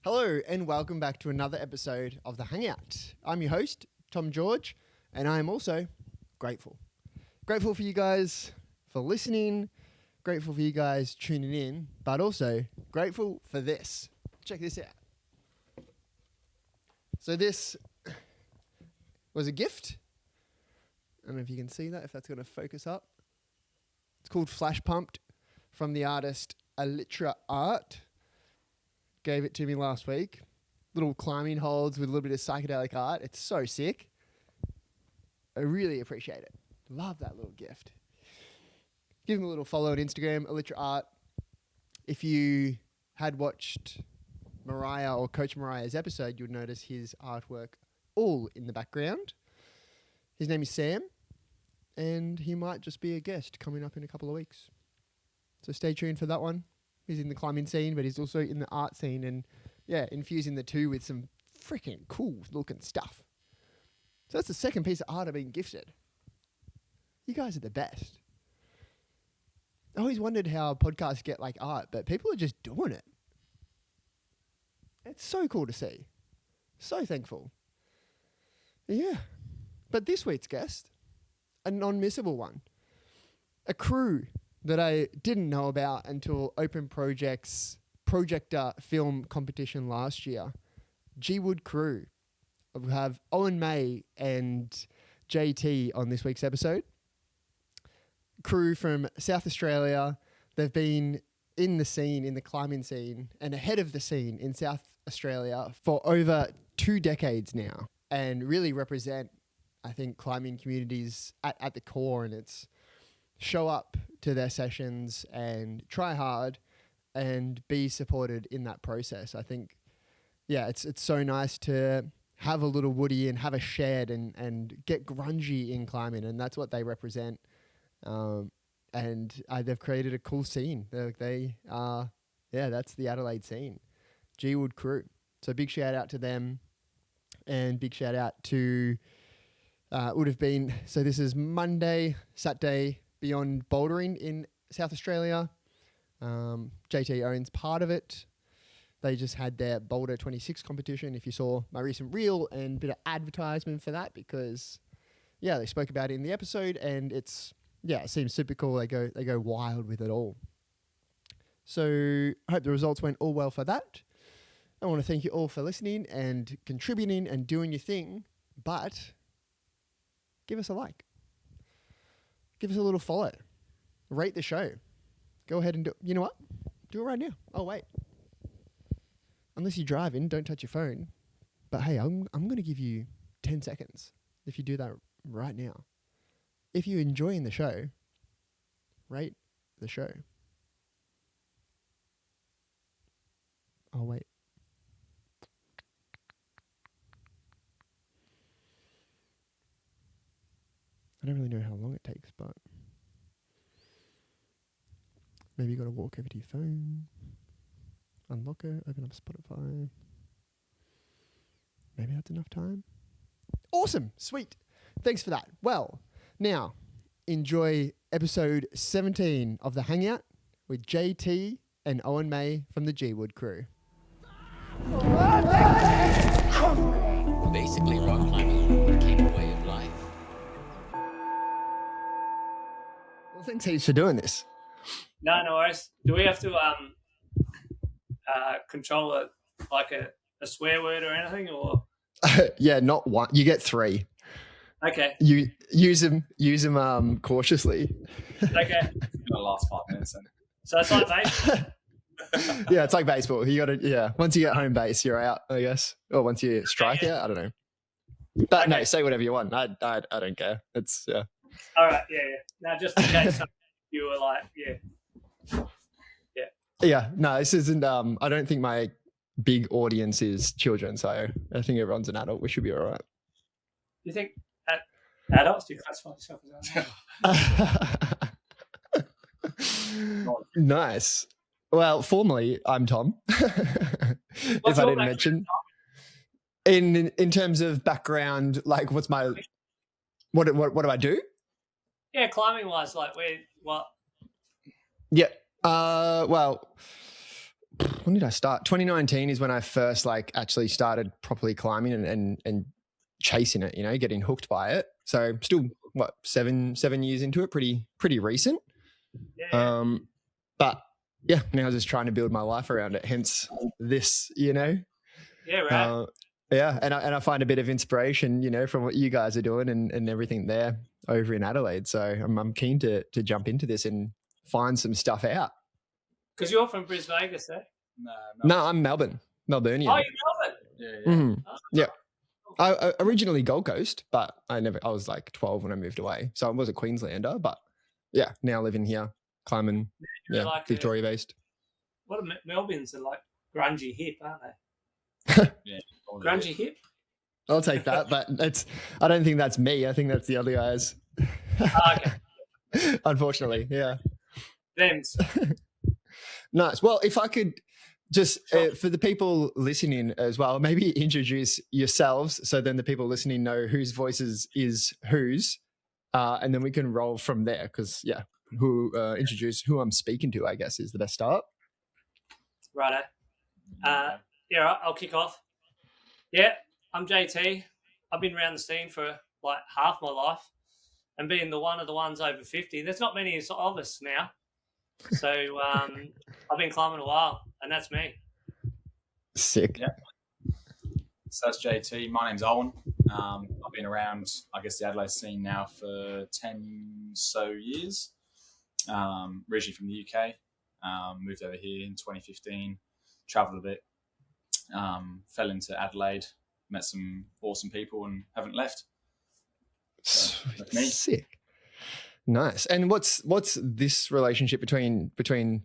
Hello and welcome back to another episode of the Hangout. I'm your host, Tom George, and I am also grateful. Grateful for you guys for listening, grateful for you guys tuning in, but also grateful for this. Check this out. So this was a gift. I don't know if you can see that, if that's going to focus up. It's called Flash Pumped from the artist Alitra Art. Gave it to me last week. Little climbing holds with a little bit of psychedelic art. It's so sick. I really appreciate it. Love that little gift. Give him a little follow on Instagram, Alitra Art. If you had watched Mariah or Coach Mariah's episode, you'd notice his artwork all in the background. His name is Sam, and he might just be a guest coming up in a couple of weeks. So stay tuned for that one. He's in the climbing scene, but he's also in the art scene, and yeah, infusing the two with some freaking cool looking stuff. So that's the second piece of art I've been gifted. You guys are the best. I always wondered how podcasts get like art, but people are just doing it. It's so cool to see. So thankful. Yeah. But this week's guest, a non-missable one. A crew that I didn't know about until Open Project's projector film competition last year. Gwood crew. We have Owen May and Jay-T on this week's episode. Crew from South Australia. They've been in the scene, in the climbing scene, and ahead of the scene in South Australia for over 2 decades now, and really represent, I think, climbing communities at the core, and it's show up to their sessions and try hard and be supported in that process. I think, yeah, it's so nice to have a little woody and have a shed and get grungy in climbing, and that's what they represent. They've created a cool scene. They are, that's the Adelaide scene. Gwood crew. So big shout out to them, and big shout out to, this is Monday, Saturday, Beyond Bouldering in South Australia. Jay-T owns part of it. They just had their Boulder 26 competition. If you saw my recent reel, and a bit of advertisement for that, because they spoke about it in the episode, and it seems super cool. They go wild with it all. So I hope the results went all well for that. I want to thank you all for listening and contributing and doing your thing, but give us a like. Give us a little follow. Rate the show. Go ahead and do it. You know what? Do it right now. Oh, wait. Unless you're driving, don't touch your phone. But hey, I'm going to give you 10 seconds if you do that right now. If you're enjoying the show, rate the show. Oh, wait. I don't really know how long it takes, but maybe you got to walk over to your phone, unlock it, open up Spotify. Maybe that's enough time. Awesome. Sweet. Thanks for that. Well, now enjoy episode 17 of The Hangout with Jay-T and Owen May from the Gwood crew. Basically, rock climbing became a way of life. Well, thanks heaps for doing this. No worries. Do we have to control it like a swear word or anything, or? Yeah, not one. You get 3. Okay. You use them cautiously. Okay. The last 5 minutes. Then. So it's like baseball. Yeah, it's like baseball. You got to, once you get home base, you're out, I guess. Or once you strike out, I don't know. But no, say whatever you want. I don't care. It's, yeah. All right, yeah. Now, just in case you were like, Yeah, no, this isn't, I don't think my big audience is children, so I think everyone's an adult. We should be all right. You think adults, do you classify yourself as adults? Nice. Well, formally, I'm Tom. If I didn't mention. In terms of background, like what do I do? Yeah, climbing wise, like what? Yeah. Well, when did I start? 2019 is when I first like actually started properly climbing and chasing it, you know, getting hooked by it. So still what, seven years into it, pretty recent. Yeah. But yeah, now just trying to build my life around it. Hence this, you know. Yeah, right. Yeah, and I find a bit of inspiration, you know, from what you guys are doing and everything there over in Adelaide. So I'm keen to jump into this and find some stuff out. Because you're from Brisbane, Vegas, eh? No, I'm Melbourneian. Oh, you're Melbourne. Yeah. Mhm. Oh. Yeah. I originally Gold Coast, but I was like 12 when I moved away. So I was a Queenslander, but yeah, now living here, climbing, You're like Victoria based. What are Melbournes are like grungy hip, aren't they? Yeah. Grungy hip? I'll take that, but I don't think that's me. I think that's the other guys. Oh, okay. Unfortunately, yeah. Them's. Nice. Well, if I could just, for the people listening as well, maybe introduce yourselves so then the people listening know whose voices is whose, and then we can roll from there because, introduce who I'm speaking to, I guess, is the best start. Righto. Yeah, I'll kick off. Yeah, I'm Jay-T. I've been around the scene for like half my life and being one of the ones over 50. There's not many of us now. So I've been climbing a while and that's me. Sick. Yeah. So that's JT. My name's Owen. I've been around, I guess, the Adelaide scene now for 10 so years. Originally from the UK. Moved over here in 2015. Travelled a bit. Fell into Adelaide. Met some awesome people and haven't left. So, that's me. Sick. Nice. And what's this relationship between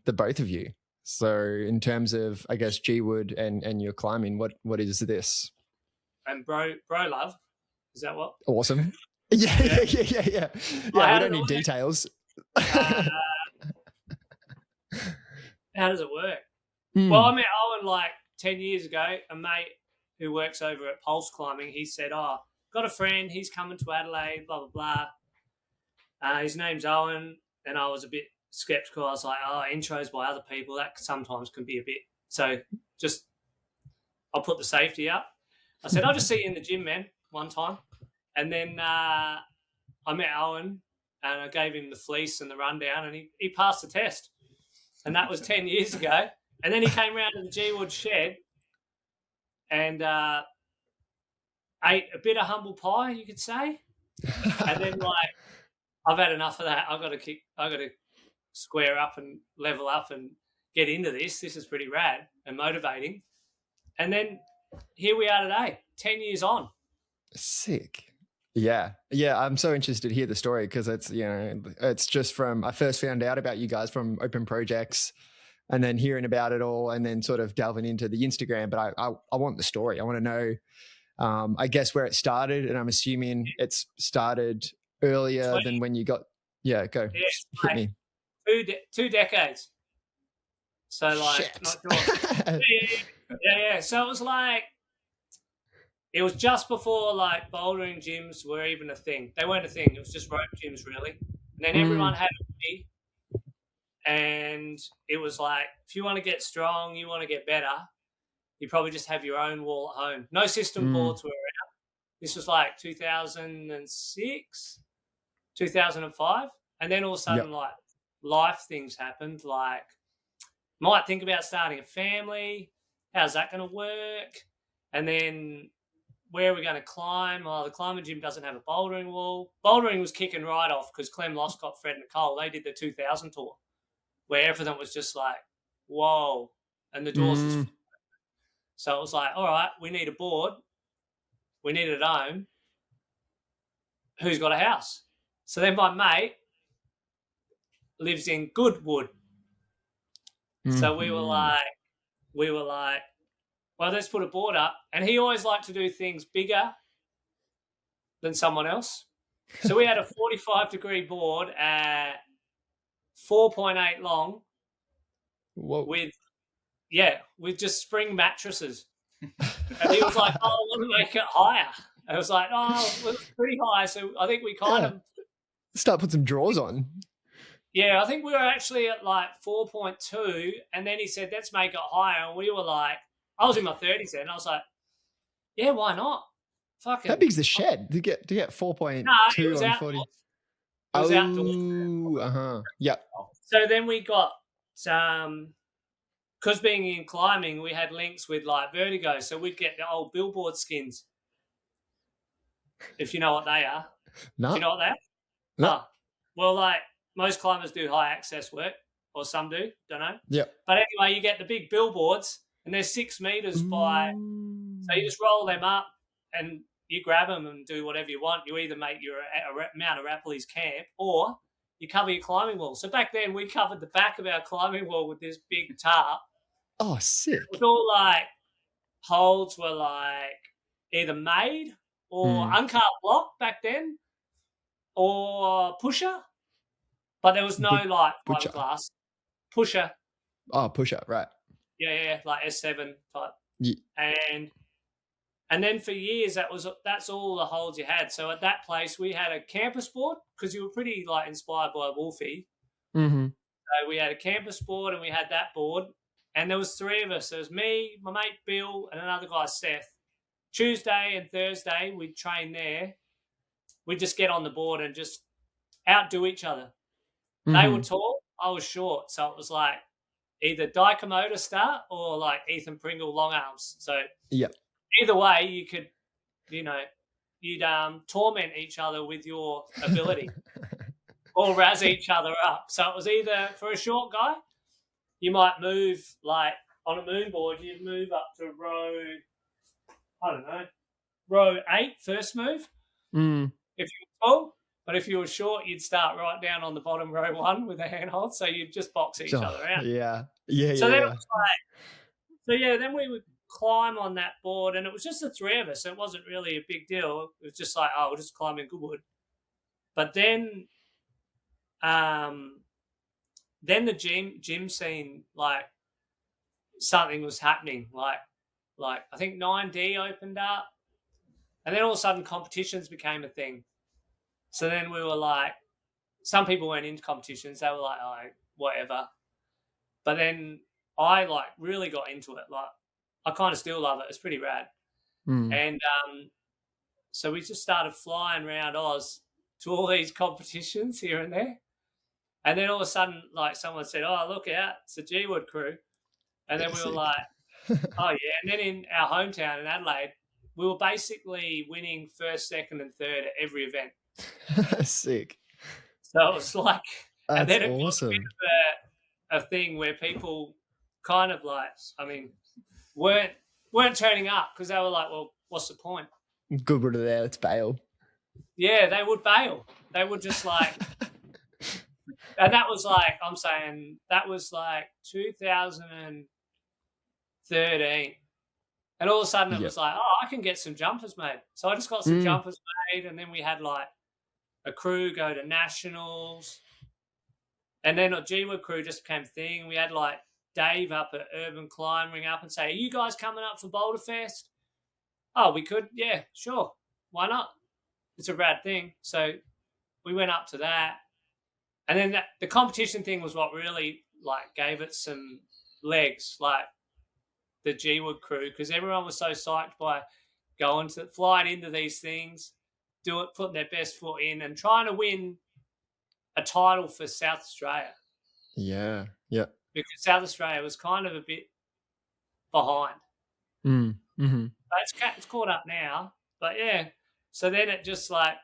the both of you? So in terms of, I guess, Gwood and your climbing, what is this? And bro love, is that what? Awesome. Yeah. Yeah, we don't need details. How does it work? Mm. Well, I met Owen like 10 years ago. A mate who works over at Pulse Climbing, he said, got a friend, he's coming to Adelaide, blah, blah, blah. His name's Owen. And I was a bit skeptical. I was like, intros by other people, that sometimes can be a bit. So just, I'll put the safety up. I said, I'll just see you in the gym, man, one time. And then I met Owen and I gave him the fleece and the rundown and he passed the test. And that was 10 years ago. And then he came round to the Gwood shed and ate a bit of humble pie, you could say. And then I've had enough of that. I got to square up and level up and get into this. This is pretty rad and motivating. And then here we are today, 10 years on. Sick. Yeah. I'm so interested to hear the story because it's just from, I first found out about you guys from Open Projects and then hearing about it all and then sort of delving into the Instagram. But I want the story. I want to know, I guess, where it started. And I'm assuming it's started earlier than when you got, go. Yeah, Hit me. 2 decades. So Shit. Not sure. Yeah. So it was just before bouldering gyms were even a thing. They weren't a thing. It was just rope gyms really. And then everyone had a fee. And it was like, if you want to get strong, you want to get better, you probably just have your own wall at home. No system boards were around. This was 2006, 2005. And then all of a sudden, life things happened. Might think about starting a family. How's that going to work? And then where are we going to climb? The climbing gym doesn't have a bouldering wall. Bouldering was kicking right off because Clem Loscott, Fred Nicole, they did the 2000 tour where everything was just whoa, and the doors just... So it was all right, we need a board. We need a dome. Who's got a house? So then my mate lives in Goodwood. So we were like, well, let's put a board up. And he always liked to do things bigger than someone else. So we had a 45-degree board at 4.8 long. Whoa. with just spring mattresses. And he was like, I want to make it higher. I was like, well, it's pretty high. So I think we kind of... Start putting some drawers on. Yeah, I think we were actually at like 4.2, and then he said, let's make it higher. And we were like, I was in my 30s then. I was like, yeah, why not? Fucking. How big's the shed to get 4.2 it was on outdoors. 40? It was outdoors. Uh-huh. Yep. So then we got, because being in climbing, we had links with like Vertigo. So we'd get the old billboard skins, if you know what they are. No. Do you know what they are? No. Oh. Well, like most climbers do high access work, or some do, don't know. Yep. But anyway, you get the big billboards, and they're 6 meters by. So you just roll them up, and you grab them and do whatever you want. You either make your Mount Arapiles camp, or you cover your climbing wall. So back then, we covered the back of our climbing wall with this big tarp. Oh, sick. It was all like holds were like either made or uncut block back then, or pusher, but there was no like fiberglass. Pusher. Oh, pusher, right. Yeah, like S7 type. Yeah. And then for years that's all the holds you had. So at that place we had a campus board because you were pretty like inspired by Wolfie. Mm-hmm. So we had a campus board and we had that board, and there was 3 of us. There was me, my mate Bill, and another guy Seth. Tuesday and Thursday we'd train there. We'd just get on the board and just outdo each other. Mm-hmm. They were tall, I was short, so it was like either Dikomoda start or like Ethan Pringle long arms. So yep. Either way, you could, you'd torment each other with your ability or razz each other up. So it was either for a short guy, you might move like on a MoonBoard, you'd move up to row 8, first move. Mm. If you were tall, but if you were short, you'd start right down on the bottom row 1 with a handhold. So you'd just box each other out. Yeah. So then it was like, then we would climb on that board, and it was just the 3 of us. So it wasn't really a big deal. It was just like, we'll just climb in Goodwood. But then, the gym scene, like something was happening. Like I think 9D opened up, and then all of a sudden competitions became a thing. So then we were like, some people weren't into competitions. They were like, oh, whatever. But then I like really got into it. Like I kind of still love it. It's pretty rad. Mm. And so we just started flying around Oz to all these competitions here and there. And then all of a sudden, like someone said, oh, look out, it's the Gwood crew. And then we were like, oh, yeah. And then in our hometown in Adelaide, we were basically winning first, second, and third at every event. Sick. So it was like, that's and then it awesome. was a thing where people kind of like, weren't turning up because they were like, well, what's the point? Goodwood are there, let's bail. Yeah, they would bail. They would just like, and that was like, I'm saying that was like 2013. And all of a sudden it was like, I can get some jumpers made. So I just got some jumpers made, and then we had like a crew go to nationals. And then a Gwood crew just became a thing. We had like Dave up at Urban Climb ring up and say, are you guys coming up for Boulder Fest? Oh, we could? Yeah, sure. Why not? It's a rad thing. So we went up to that. And then the competition thing was what really like gave it some legs, like the Gwood crew, because everyone was so psyched by flying into these things, putting their best foot in and trying to win a title for South Australia. Yeah, yeah. Because South Australia was kind of a bit behind. Mm-hmm. But it's caught up now. But yeah, so then it just like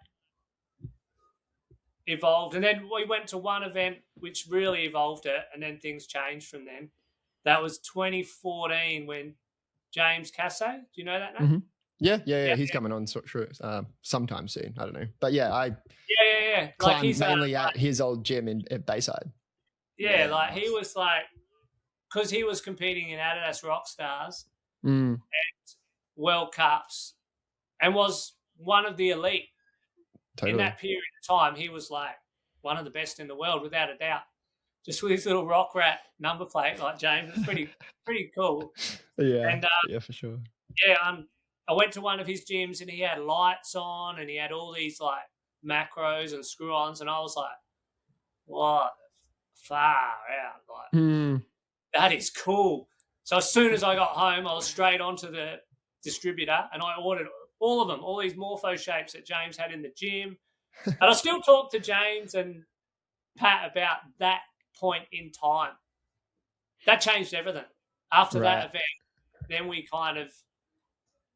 evolved. And then we went to one event which really evolved it, and then things changed from then. That was 2014 when James Casse, do you know that name? Mm-hmm. Yeah. He's coming on sometime soon. I don't know. But yeah, Yeah. climb Like he's mainly at his old gym at Bayside. Yeah, like he was like, because he was competing in Adidas Rockstars and World Cups and was one of the elite. Totally. In that period of time, he was like one of the best in the world, without a doubt. Just with his little rock rat number plate, like James, it's pretty cool. Yeah, and, yeah, for sure. Yeah, I went to one of his gyms and he had lights on and he had all these like macros and screw-ons, and I was like, what far out. Like, that is cool. So as soon as I got home, I was straight onto the distributor and I ordered all of them, all these morpho shapes that James had in the gym. And I still talk to James and Pat about that point in time. That changed everything. After that event, then we kind of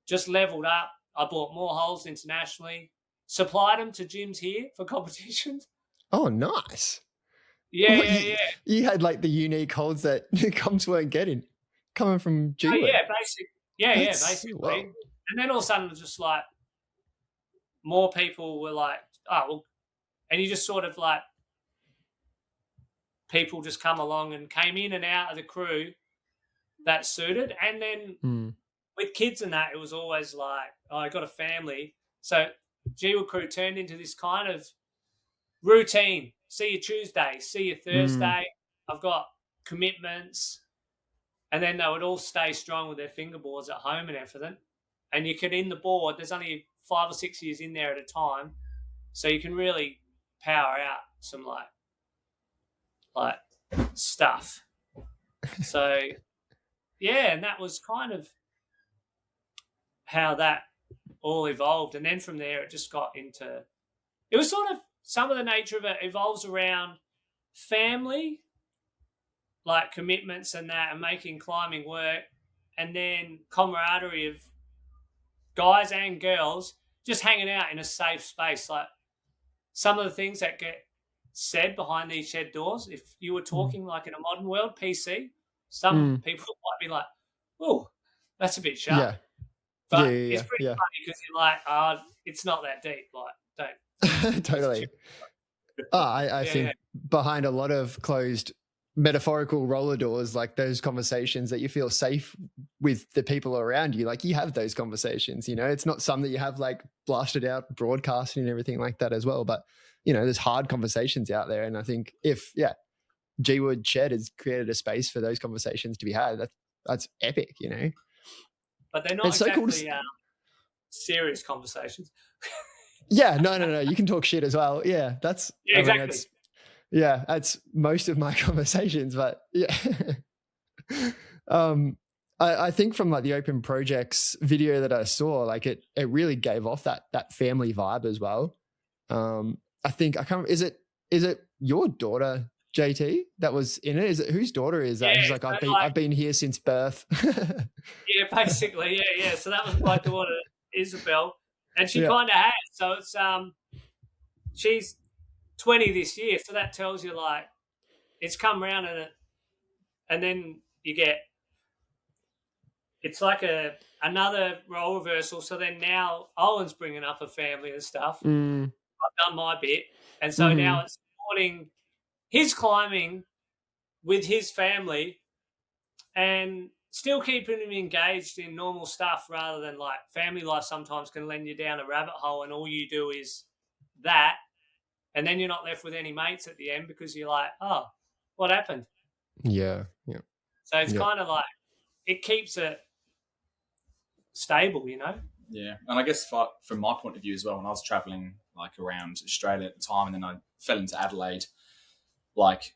just leveled up. I bought more holes internationally, supplied them to gyms here for competitions. Oh, nice. Yeah, Well, yeah. You had like the unique holes that comps weren't getting coming from Gwood. Oh, yeah, basically. Wow. And then all of a sudden, just like more people were like, oh, well, and you just sort of like people just come along and came in and out of the crew that suited. And then with kids and that, it was always like, oh, I got a family. So Gwood crew turned into this kind of routine. See you Tuesday, see you Thursday. I've got commitments. And then they would all stay strong with their fingerboards at home and everything. And you can, in the board, there's only 5 or 6 years in there at a time. So you can really power out some like stuff. So, yeah, and that was kind of how that all evolved. And then from there, it just got into, it was sort of, some of the nature of it evolves around family, like commitments and that, and making climbing work, and then camaraderie of guys and girls just hanging out in a safe space. Like some of the things that get said behind these shed doors, if you were talking like in a modern world, PC, some people might be like, oh, that's a bit sharp. Yeah. But it's pretty funny because you're like, it's not that deep. Like, don't. Totally. I think behind a lot of closed metaphorical roller doors, like those conversations that you feel safe with the people around you, like you have those conversations, you know, it's not some that you have like blasted out broadcasting and everything like that as well. But, you know, there's hard conversations out there. And I think if, Gwood Shed has created a space for those conversations to be had, that's epic, you know. But they're not it's exactly so cool serious conversations. Yeah, no. You can talk shit as well. Yeah, that's exactly. That's most of my conversations. But yeah, I think from like the Open Projects video that I saw, like it really gave off that family vibe as well. I think I can't. Is it your daughter Jay-T that was in it? Is it whose daughter is that? Yeah, He's like, I've been here since birth. Yeah, basically, yeah. So that was my daughter Isabel. And she kind of has. So it's she's 20 this year. So that tells you like it's come round and then you get it's like another role reversal. So then now Owen's bringing up a family and stuff. I've done my bit, and so now it's supporting his climbing with his family and still keeping him engaged in normal stuff rather than like family life sometimes can lend you down a rabbit hole and all you do is that. And then you're not left with any mates at the end because you're like, oh, what happened? Yeah. So it's kind of like it keeps it stable, you know? Yeah. And I guess from my point of view as well, when I was traveling like around Australia at the time and then I fell into Adelaide, like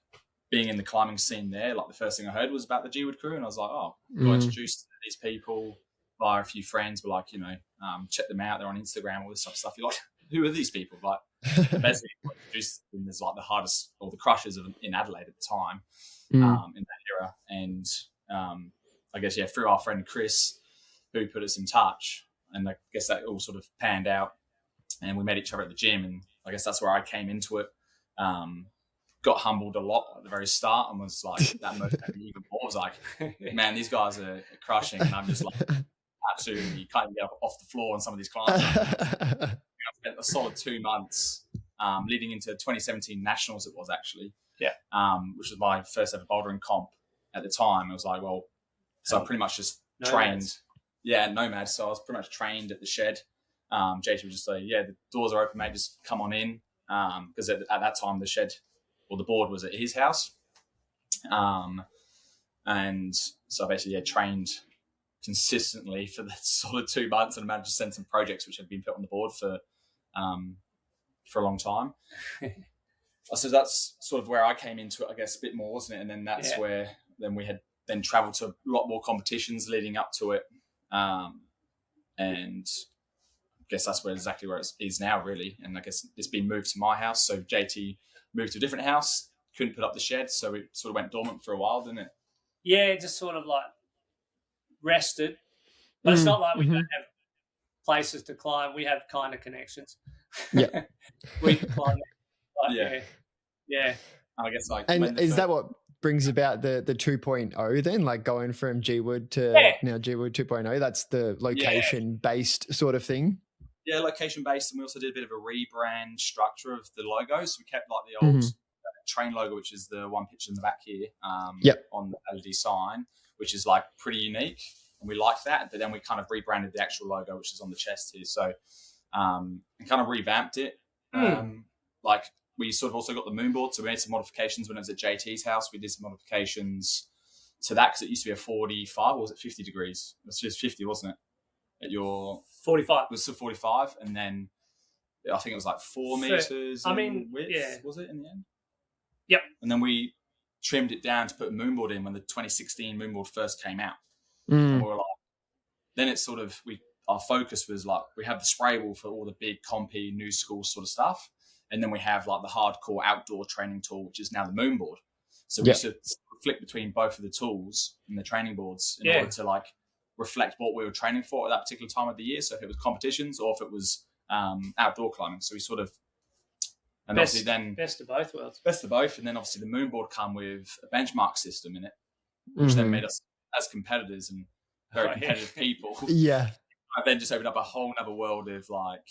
being in the climbing scene there, like the first thing I heard was about the Gwood crew, and I was like, oh, got introduced to these people by a few friends, were like, you know, check them out, they're on Instagram, all this sort of stuff. You're like, who are these people? Like, basically introduced them as like the hardest or the crushers in Adelaide at the time, in that era. And I guess, through our friend Chris, who put us in touch, and I guess that all sort of panned out, and we met each other at the gym, and I guess that's where I came into it. Got humbled a lot at the very start and was like, that motivated me even more. I was like, man, these guys are crushing. And I'm just like, absolutely can't get up off the floor on some of these climbs. I spent a solid 2 months leading into 2017 Nationals, it was actually. Yeah. Which was my first ever bouldering comp at the time. I was like, well, so I pretty much just trained. Yeah, nomad. So I was pretty much trained at the shed. Jay-T would just say, the doors are open, mate, just come on in. Because at that time, the shed, or the board was at his house. And so basically, trained consistently for the solid 2 months and managed to send some projects which had been put on the board for a long time. So that's sort of where I came into it, I guess, a bit more, wasn't it? And then that's where then we had then travelled to a lot more competitions leading up to it. And I guess that's exactly where it is now, really. And I guess it's been moved to my house. So JT moved to a different house, couldn't put up the shed, so it sort of went dormant for a while, didn't it? Yeah, just sort of like rested. But it's not like we don't have places to climb. We have kind of connections. Yeah. We can climb. Yeah. I guess like. And is that what brings about the 2.0 then, like going from Gwood to now Gwood 2.0? That's the location based sort of thing. Yeah, location based, and we also did a bit of a rebrand structure of the logos. We kept like the old train logo, which is the one picture in the back here, on the LED sign, which is like pretty unique, and we like that. But then we kind of rebranded the actual logo, which is on the chest here, so and kind of revamped it. Like we sort of also got the MoonBoard, so we made some modifications when it was at JT's house. We did some modifications to that because it used to be a 45, or was it 50 degrees? It was just 50, wasn't it? At your 45. It was 45, and then I think it was like 4 meters in width, was it in the end? Yep. And then we trimmed it down to put a MoonBoard in when the 2016 MoonBoard first came out. And we were like, then it's sort of, our focus was like, we have the spray wall for all the big compy, new school sort of stuff. And then we have like the hardcore outdoor training tool, which is now the MoonBoard. So we should flick between both of the tools and the training boards in order to like reflect what we were training for at that particular time of the year. So if it was competitions or if it was outdoor climbing. So we sort of, and obviously then best of both worlds. Best of both. And then obviously the MoonBoard come with a benchmark system in it, which then made us as competitors and very competitive people. Yeah. I then just opened up a whole other world of like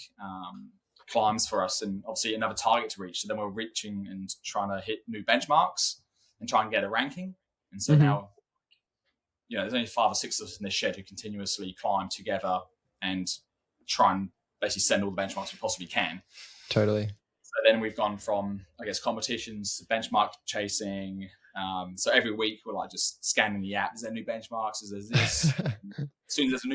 climbs for us, and obviously another target to reach. So then we're reaching and trying to hit new benchmarks and try and get a ranking. And so now, there's only 5 or 6 of us in this shed who continuously climb together and try and basically send all the benchmarks we possibly can. Totally. So then we've gone from, I guess, competitions to benchmark chasing. So every week we're like just scanning the app. Is there new benchmarks? Is there this? As soon as there's a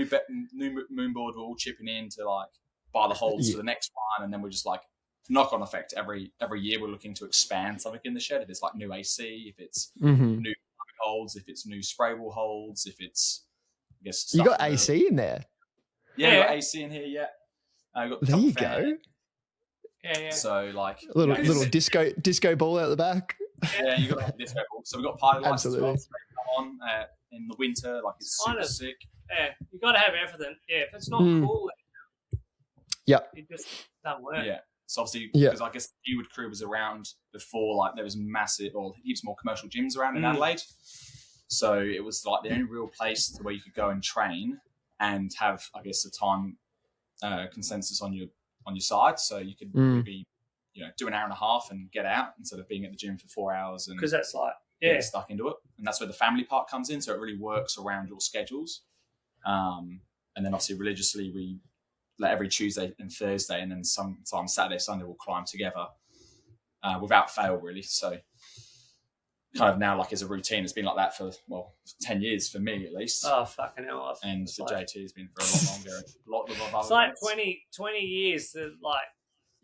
new MoonBoard, we're all chipping in to like buy the holds for the next one. And then we're just like knock-on effect. Every year we're looking to expand something in the shed. If it's like new AC, if it's new holds, if it's new spray wall holds, if it's, I guess, stuff. You got AC in there? Yeah, you got AC in here, got there you go. Yeah. So like a little disco ball out the back. Yeah, you got a disco ball. So we've got pilot lights as well. So on in the winter, like it's super sick. Yeah, you got to have everything. Yeah, if it's not cool, it just doesn't work. Yeah. So obviously, because I guess the Gwood crew was around before, like there was massive or heaps more commercial gyms around in Adelaide. So it was like the only real place where you could go and train and have, I guess, the time consensus on your side. So you could be, do an hour and a half and get out instead of being at the gym for 4 hours and because that's like get stuck into it. And that's where the family part comes in. So it really works around your schedules. And then obviously religiously we let every Tuesday and Thursday and then sometimes Saturday, Sunday we'll climb together without fail really. So kind of now like as a routine, it's been like that for 10 years for me at least. Oh fucking hell! And for JT has been for a lot longer. A lot of it's like 20 years to like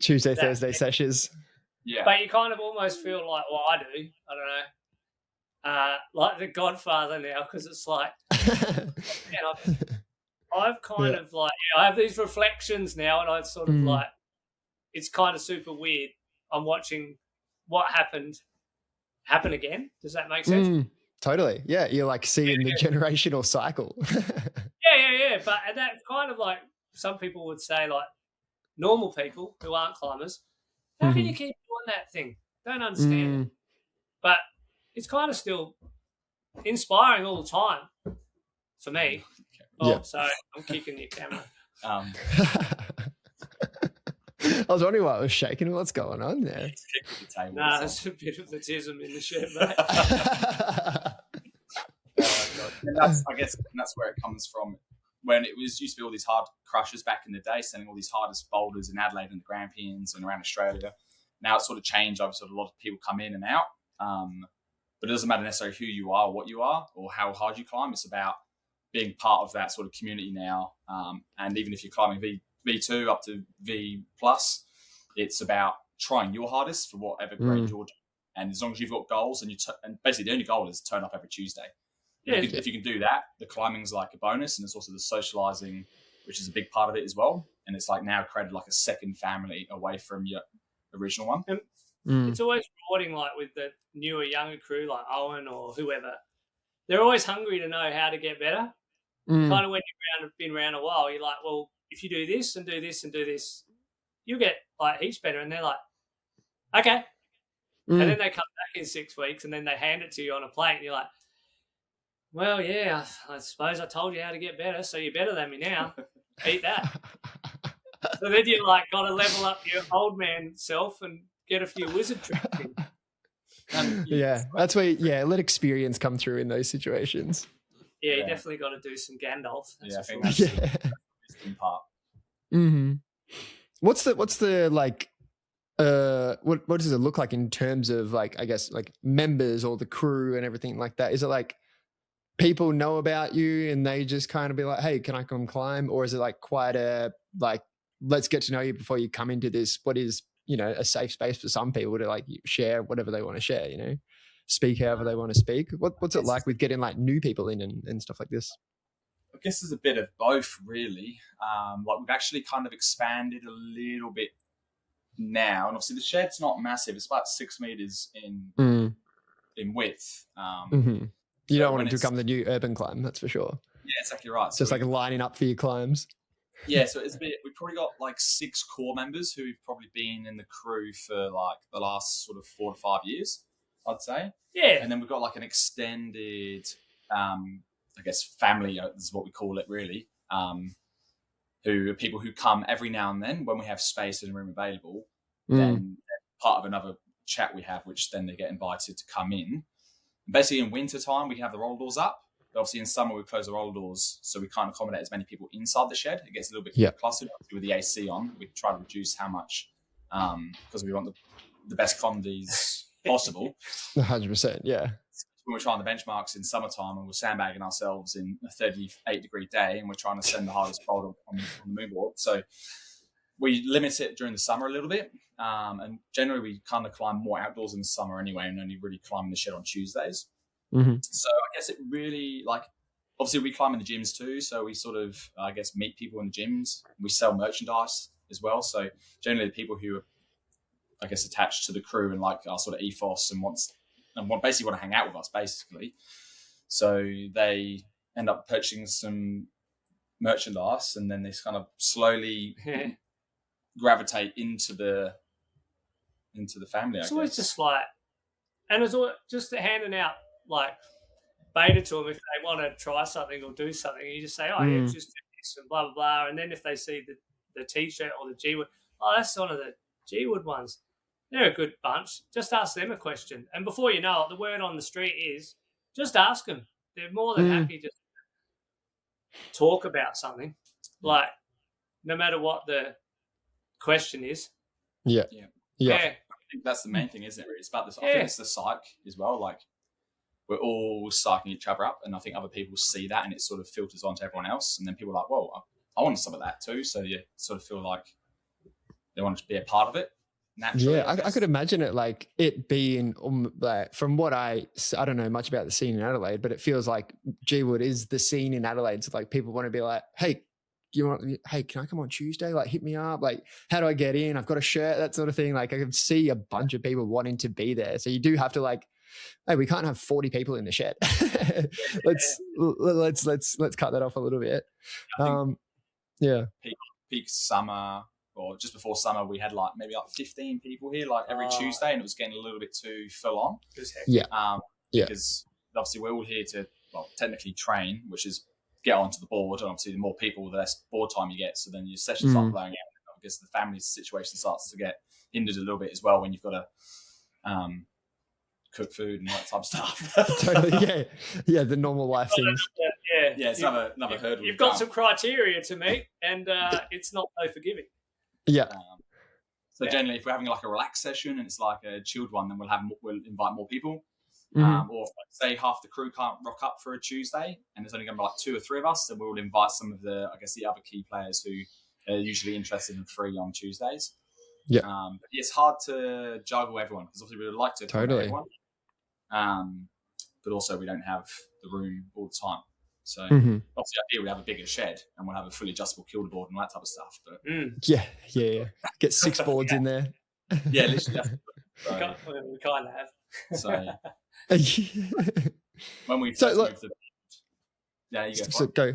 Tuesday, Thursday sessions. Yeah, but you kind of almost feel like, I do. I don't know, like the Godfather now because it's like, I've kind of like I have these reflections now, and I sort of like it's kind of super weird. I'm watching what happened happen again. Does that make sense? Totally. Yeah, you're like seeing the generational cycle. Yeah. But that's kind of like some people would say, like normal people who aren't climbers. How can you keep doing that thing? Don't understand it. But it's kind of still inspiring all the time for me. Sorry, I'm kicking your camera. I was wondering why it was shaking. What's going on there? Nah, there's a bit of autism in the shed, mate. And that's where it comes from. When it used to be all these hard crushers back in the day, sending all these hardest boulders in Adelaide and the Grampians and around Australia. Now it's sort of changed. Obviously, a lot of people come in and out. But it doesn't matter necessarily who you are, what you are, or how hard you climb. It's about being part of that sort of community now. And even if you're climbing V2 up to V+, it's about trying your hardest for whatever grade you're doing. And as long as you've got goals and and basically the only goal is turn up every Tuesday. Yeah, If you can do that, the climbing's like a bonus, and it's also the socializing, which is a big part of it as well. And it's like now created like a second family away from your original one. It's always rewarding, like with the newer, younger crew, like Owen or whoever. They're always hungry to know how to get better. Kind of when you've been around a while, you're like, well, if you do this and do this and do this, you'll get like heaps better. And they're like, okay. And then they come back in 6 weeks and then they hand it to you on a plate and you're like, well, yeah, I suppose I told you how to get better, so you're better than me now. Eat that. So then you like got to level up your old man self and get a few wizard tricks in. That's where let experience come through in those situations. Yeah, you definitely got to do some Gandalf. I think that's the part. What's the like? What does it look like in terms of like, I guess, like members or the crew and everything like that? Is it like people know about you and they just kind of be like, hey, can I come climb? Or is it like quite a like, let's get to know you before you come into this, what is, a safe space for some people to like share whatever they want to share, speak however they want to speak. What's it like with getting like new people in and stuff like this? I guess there's a bit of both, really. Like we've actually kind of expanded a little bit now, and obviously the shed's not massive. It's about 6 meters in width. You don't want it to become the new urban climb, that's for sure. Yeah, exactly right. So it's like lining up for your climbs. Yeah, so it's a bit. We've probably got like 6 core members who've probably been in the crew for like the last sort of 4 to 5 years, I'd say. Yeah, and then we've got like an extended, I guess, family is what we call it, really. Who are people who come every now and then when we have space and room available. Then part of another chat we have, which then they get invited to come in. And basically, in winter time, we have the roll doors up. But obviously, in summer, we close the roll doors so we can't accommodate as many people inside the shed. It gets a little bit clustered with the AC on. We try to reduce how much because we want the best condies possible. 100%, yeah. When we're trying the benchmarks in summertime and we're sandbagging ourselves in a 38-degree day and we're trying to send the hardest boulder on the MoonBoard. So we limit it during the summer a little bit. And generally we kind of climb more outdoors in the summer anyway and only really climb in the shed on Tuesdays. So I guess it really, like, obviously we climb in the gyms too. So we sort of, I guess, meet people in the gyms. We sell merchandise as well. So generally the people who are, I guess, attached to the crew and like our sort of ethos and basically want to hang out with us, basically. So they end up purchasing some merchandise and then they kind of slowly gravitate into the family. It's always just like, and it's all just handing out like beta to them if they want to try something or do something. You just say, oh, yeah, just do this and blah, blah, blah. And then if they see the T-shirt or the Gwood, oh, that's one of the Gwood ones. They're a good bunch. Just ask them a question. And before you know it, the word on the street is just ask them. They're more than happy to talk about something. Like, no matter what the question is. Yeah. I think that's the main thing, isn't it? It's about this. I think it's the psych as well. Like, we're all psyching each other up. And I think other people see that and it sort of filters onto everyone else. And then people are like, well, I want some of that too. So you sort of feel like they want to be a part of it. Naturally, I could imagine it like it being like, from what I don't know much about the scene in Adelaide, but it feels like Gwood is the scene in Adelaide. So like people want to be like, hey, can I come on Tuesday? Like hit me up. Like, how do I get in? I've got a shirt, that sort of thing. Like I could see a bunch of people wanting to be there. So you do have to like, hey, we can't have 40 people in the shed. Let's cut that off a little bit. Peak summer, or just before summer, we had like maybe like 15 people here, like every Tuesday, and it was getting a little bit too full on. Because obviously we're all here to, well, technically train, which is get onto the board, and obviously the more people, the less board time you get. So then your sessions start blowing out. I guess the family situation starts to get hindered a little bit as well when you've got to cook food and that type of stuff. Totally, yeah, the normal life things. It's another hurdle. You've got some criteria to meet, and it's not so forgiving. Yeah. Generally, if we're having like a relaxed session and it's like a chilled one, then we'll invite more people. Or if, say half the crew can't rock up for a Tuesday and there's only going to be like 2 or 3 of us, then we'll invite some of the, I guess, the other key players who are usually interested in free on Tuesdays. Yeah. But it's hard to juggle everyone because obviously we would like to accommodate everyone. But also we don't have the room all the time. So obviously ideally we have a bigger shed and we'll have a fully adjustable kilder board and all that type of stuff. But yeah. Get 6 boards in there. Yeah, literally. We kind of have. So when we So, first like, moved to, yeah, you go. So go.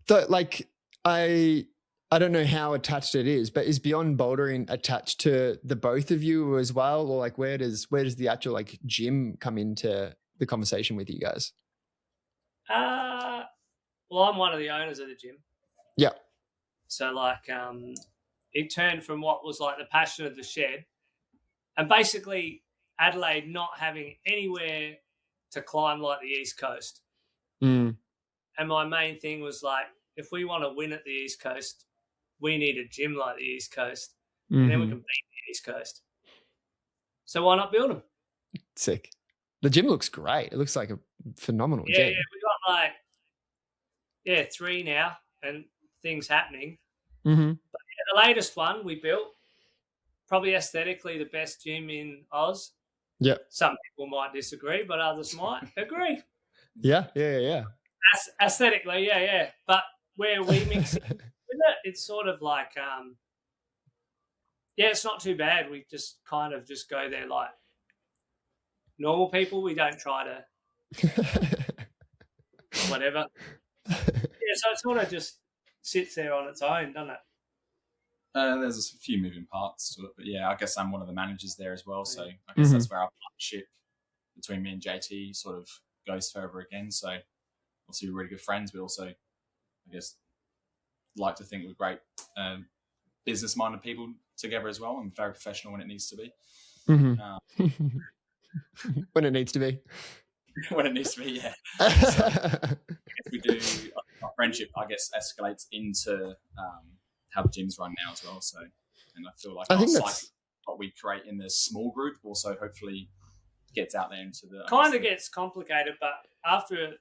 So, like, I don't know how attached it is, but is Beyond Bouldering attached to the both of you as well, or like where does the actual like gym come into the conversation with you guys? Well, I'm one of the owners of the gym. Yeah. So like, it turned from what was like the passion of the shed, and basically Adelaide not having anywhere to climb like the East Coast. And my main thing was like, if we want to win at the East Coast, we need a gym like the East Coast, and then we can beat the East Coast. So why not build them? Sick. The gym looks great. It looks like a phenomenal gym. Yeah, we got like 3 now, and things happening. But the latest one we built, probably aesthetically the best gym in Oz. Yep. Some people might disagree, but others might agree. Yeah. Aesthetically, yeah. But where we mix it with it, it's sort of like, it's not too bad. We just kind of just go there like normal people. We don't try to whatever. So it sort of just sits there on its own, doesn't it? There's a few moving parts to it, but yeah, I guess I'm one of the managers there as well. So I guess that's where our partnership between me and JT sort of goes further again. So obviously we're really good friends, but also I guess like to think we're great business-minded people together as well, and very professional when it needs to be. When it needs to be. When it needs to be, yeah. So I guess we do. Our friendship, I guess, escalates into how the gym's run now as well. So, and I feel like I think that's what we create in this small group also hopefully gets out there into the kind of gets complicated. But after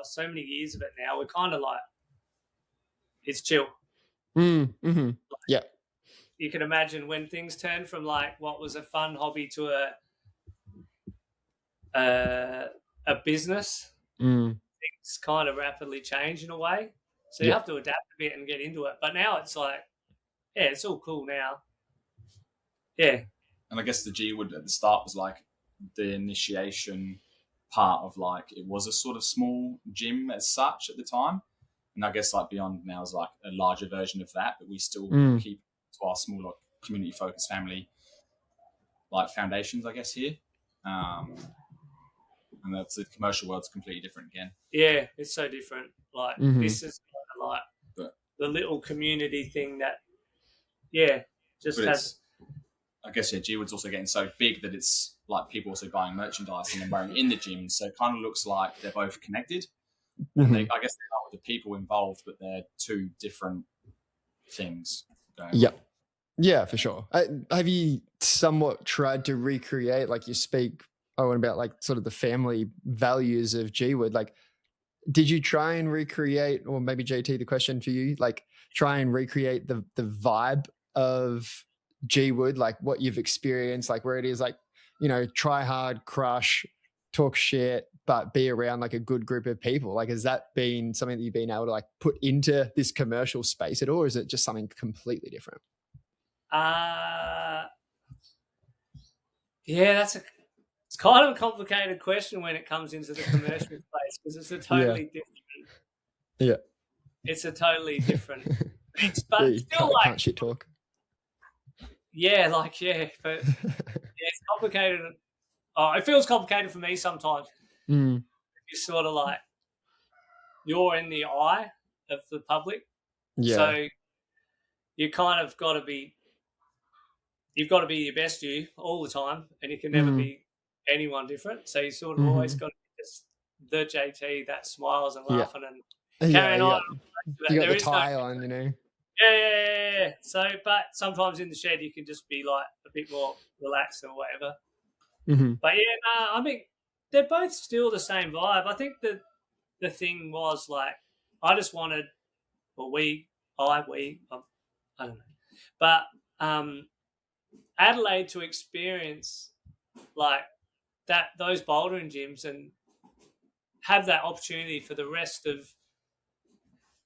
so many years of it now, we're kind of like it's chill. Yeah. You can imagine when things turn from like what was a fun hobby to a business, things kind of rapidly change in a way. So you have to adapt a bit and get into it. But now it's like, it's all cool now. Yeah. And I guess the Gwood at the start was like the initiation part of like, it was a sort of small gym as such at the time. And I guess like Beyond now is like a larger version of that, but we still keep to our small like community focused family like foundations, I guess, here. And that's the commercial world's completely different again. Yeah, it's so different. Like this is like the little community thing that, just has. I guess Gwood's also getting so big that it's like people also buying merchandise and then wearing in the gym. So it kind of looks like they're both connected. I guess they are with the people involved, but they're two different things. Yeah, for sure. Have you somewhat tried to recreate, like you speak, Owen, about like sort of the family values of Gwood? Like, did you try and recreate, or maybe JT, the question for you, like try and recreate the vibe of Gwood, like what you've experienced, like where it is like, you know, try hard, crush, talk shit, but be around like a good group of people? Like, has that been something that you've been able to like put into this commercial space at all, or is it just something completely different? It's kind of a complicated question when it comes into the commercial space, because it's a totally different. It's a totally different mix, but still like can't shit talk. But it's complicated. It feels complicated for me sometimes. You're sort of like you're in the eye of the public, so you kind of got to be. You've got to be your best you all the time, and you can never be anyone different. So you sort of always got to be just the JT that smiles and laughing and carrying on. You got the tie on, you know. Yeah. So, but sometimes in the shed you can just be like a bit more relaxed or whatever. But I mean, they're both still the same vibe. I think the thing was like, I just wanted, I don't know, but Adelaide to experience like those bouldering gyms and have that opportunity for the rest of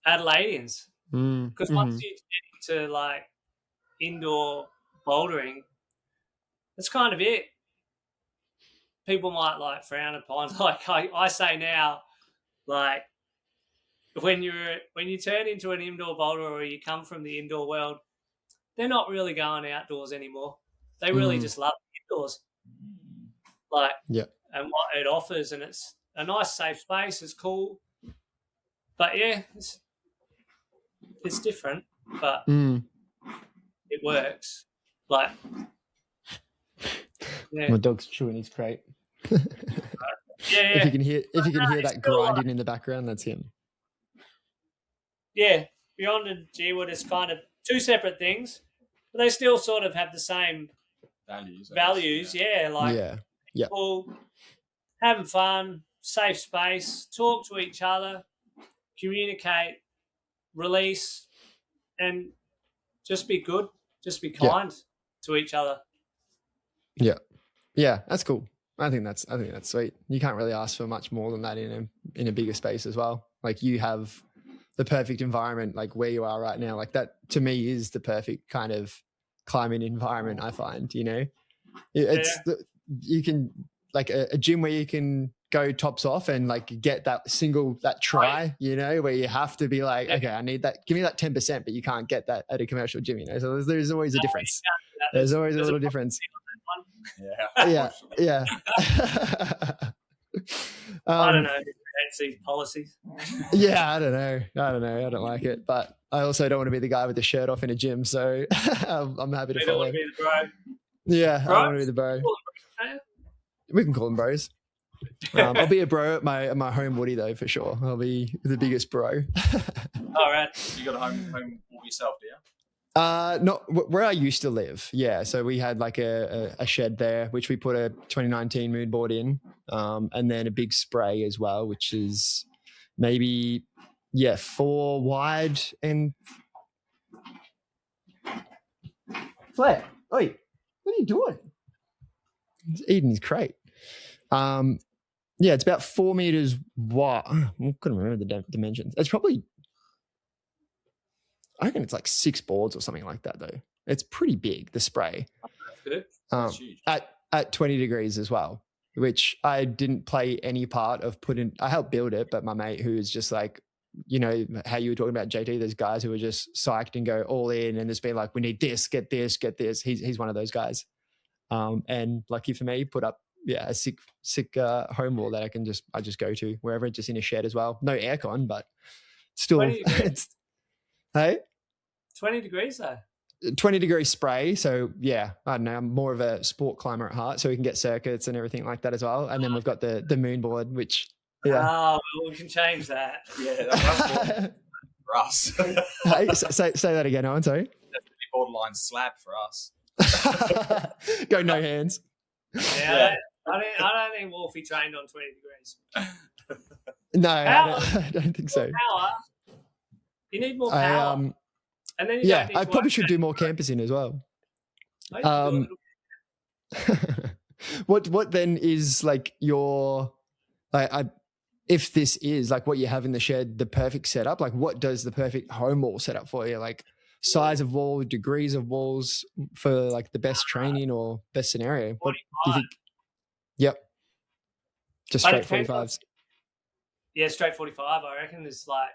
Adelaideans. Because once you get into like indoor bouldering, that's kind of it. People might like frown upon, like I say now, like when you turn into an indoor boulderer or you come from the indoor world, they're not really going outdoors anymore. They really just love indoors. Like, and what it offers, and it's a nice safe space. It's cool, but yeah, it's different, but it works. Like, my dog's chewing his crate. Yeah. If you can hear that grinding in the background, that's him. Yeah, Beyond and Gwood is kind of two separate things, but they still sort of have the same values. Yeah, like people having fun, safe space, talk to each other, communicate, release, and just be good, just be kind to each other. Yeah, that's cool. I think that's sweet. You can't really ask for much more than that in a bigger space as well. Like, you have the perfect environment, like where you are right now. Like, that to me is the perfect kind of climbing environment, I find. You know, you can like a gym where you can go tops off and like get that try, you know, where you have to be like, okay, I need that. Give me that 10%, but you can't get that at a commercial gym, you know. So there's always a difference. There's always a little difference. Yeah. I don't know. These policies. Yeah, I don't know. I don't like it, but I also don't want to be the guy with the shirt off in a gym. So I'm happy to follow. Want to be the bro. Yeah, I want to be the bro. We can call them bros. I'll be a bro at my home woody though, for sure. I'll be the biggest bro. All right. You got a home for yourself, do you? Not where I used to live. Yeah. So we had like a shed there, which we put a 2019 MoonBoard in, and then a big spray as well, which is maybe, 4 wide and Flair. Oi, what are you doing? He's eating his crate. It's about 4 meters wide. I couldn't remember the dimensions. It's probably, I reckon it's like 6 boards or something like that, though. It's pretty big, the spray. That's huge. At 20 degrees as well, which I didn't play any part of putting. I helped build it, but my mate, who is just like, you know, how you were talking about Jay-T, there's guys who are just psyched and go all in, and there's been like, we need this, get this, get this. He's one of those guys. And lucky for me, put up a sick home wall that I just go to wherever, just in a shed as well. No aircon, but still, it's. Hey? 20 degrees though. 20 degree spray. So I don't know. I'm more of a sport climber at heart, so we can get circuits and everything like that as well. And then we've got the MoonBoard, which we can change that. Yeah, that's for us. Hey, say that again, Owen. Sorry. That's the borderline slab for us. Go no hands. Yeah. I don't think Wolfie trained on 20 degrees. No, I don't think so. Power. You need more power. And then I probably should do more campusing as well. What then is like your, if this is like what you have in the shed, the perfect setup, like what does the perfect home wall set up for you? Like size of wall, degrees of walls for like the best training or best scenario? What do you think? Yep. Just straight 45s. Yeah, straight 45. I reckon there's like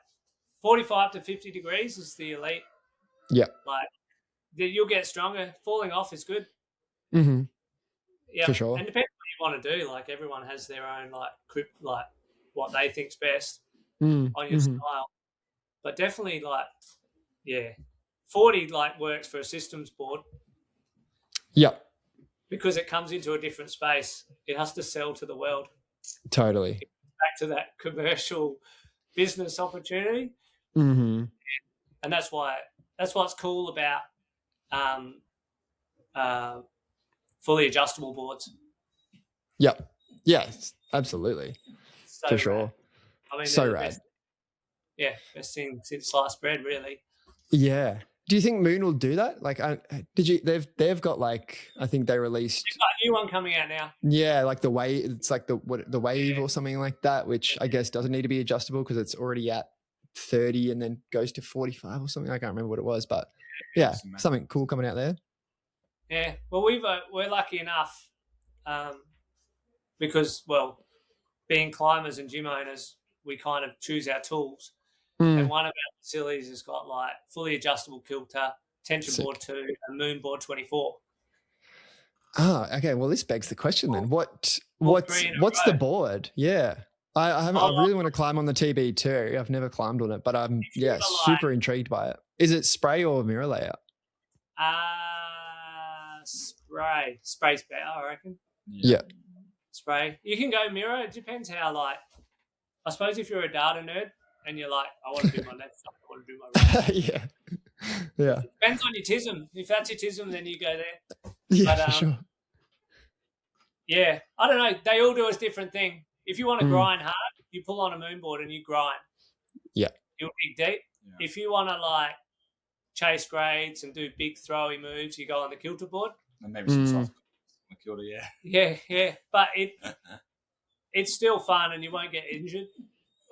45 to 50 degrees is the elite. Yeah. Like you'll get stronger. Falling off is good. Mm-hmm. Yeah. For sure. And depends what you want to do. Like everyone has their own like what they think's best on your style. But definitely 40 works for a systems board. Yep. Because it comes into a different space. It has to sell to the world. Totally. Back to that commercial business opportunity. Mm-hmm. And that's what's cool about fully adjustable boards. Yep. Yes, absolutely. So for sure. I mean, so rad. Best thing since sliced bread, really. Yeah. Do you think Moon will do that? Like, they've got like, I think they released. They've got a new one coming out now. Yeah, like the wave. It's like the wave or something like that, which I guess doesn't need to be adjustable because it's already at 30 and then goes to 45 or something. I can't remember what it was, but yeah, something cool coming out there. Yeah, well, we're lucky enough because, well, being climbers and gym owners, we kind of choose our tools. And one of our facilities has got like fully adjustable kilter, tension board 2, and MoonBoard 24. Oh, okay. Well, this begs the question then. What's the board? Yeah. I really want to climb on the TB2. I've never climbed on it, but I'm super intrigued by it. Is it spray or mirror layout? Spray. Spray's better, I reckon. Yeah. Spray. You can go mirror. It depends how, like, I suppose if you're a data nerd and you're like, I want to do my left side, I want to do my right. Yeah. Depends on your TISM. If that's your TISM, then you go there. Yeah, but, sure. Yeah, I don't know. They all do a different thing. If you want to grind hard, you pull on a MoonBoard and you grind. Yeah. You'll dig deep. Yeah. If you want to, like, chase grades and do big throwy moves, you go on the kilter board. And maybe some soft on the kilter, yeah. Yeah. But it's still fun and you won't get injured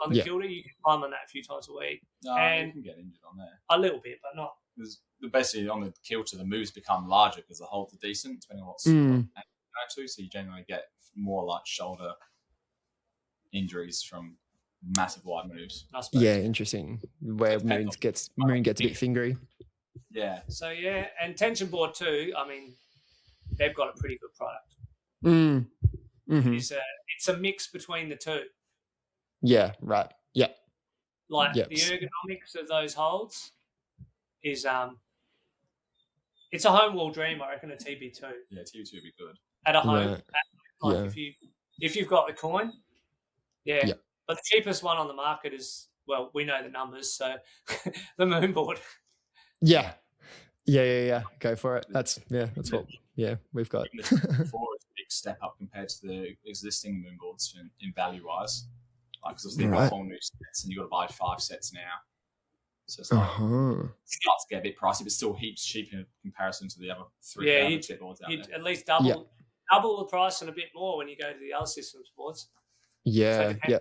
on the kilter. You can climb on that a few times a week. No, and you can get injured on there. A little bit, but not. Because basically on the kilter, the moves become larger because the holds are decent, depending on what's actually. So you generally get more like shoulder injuries from massive wide moves. Yeah, interesting. Where Moon gets a bit fingery. Yeah. So yeah, and tension board 2, I mean, they've got a pretty good product. Mm-hmm. It's a mix between the two. Yeah, right. Yeah. Like the ergonomics of those holds is it's a home wall dream, I reckon, a TB2. Yeah, TB2 would be good. At a home. If you've got the coin. Yeah. But the cheapest one on the market is, well, we know the numbers, so the MoonBoard. Yeah. Go for it. That's what we've got. Before it's a big step up compared to the existing MoonBoards in value wise. Like, because they've got whole new sets and you've got to buy 5 sets now. So it's like, it starts to get a bit pricey, but still heaps cheap in comparison to the other 3 boards out there. At least double the price and a bit more when you go to the other systems boards. Yeah, so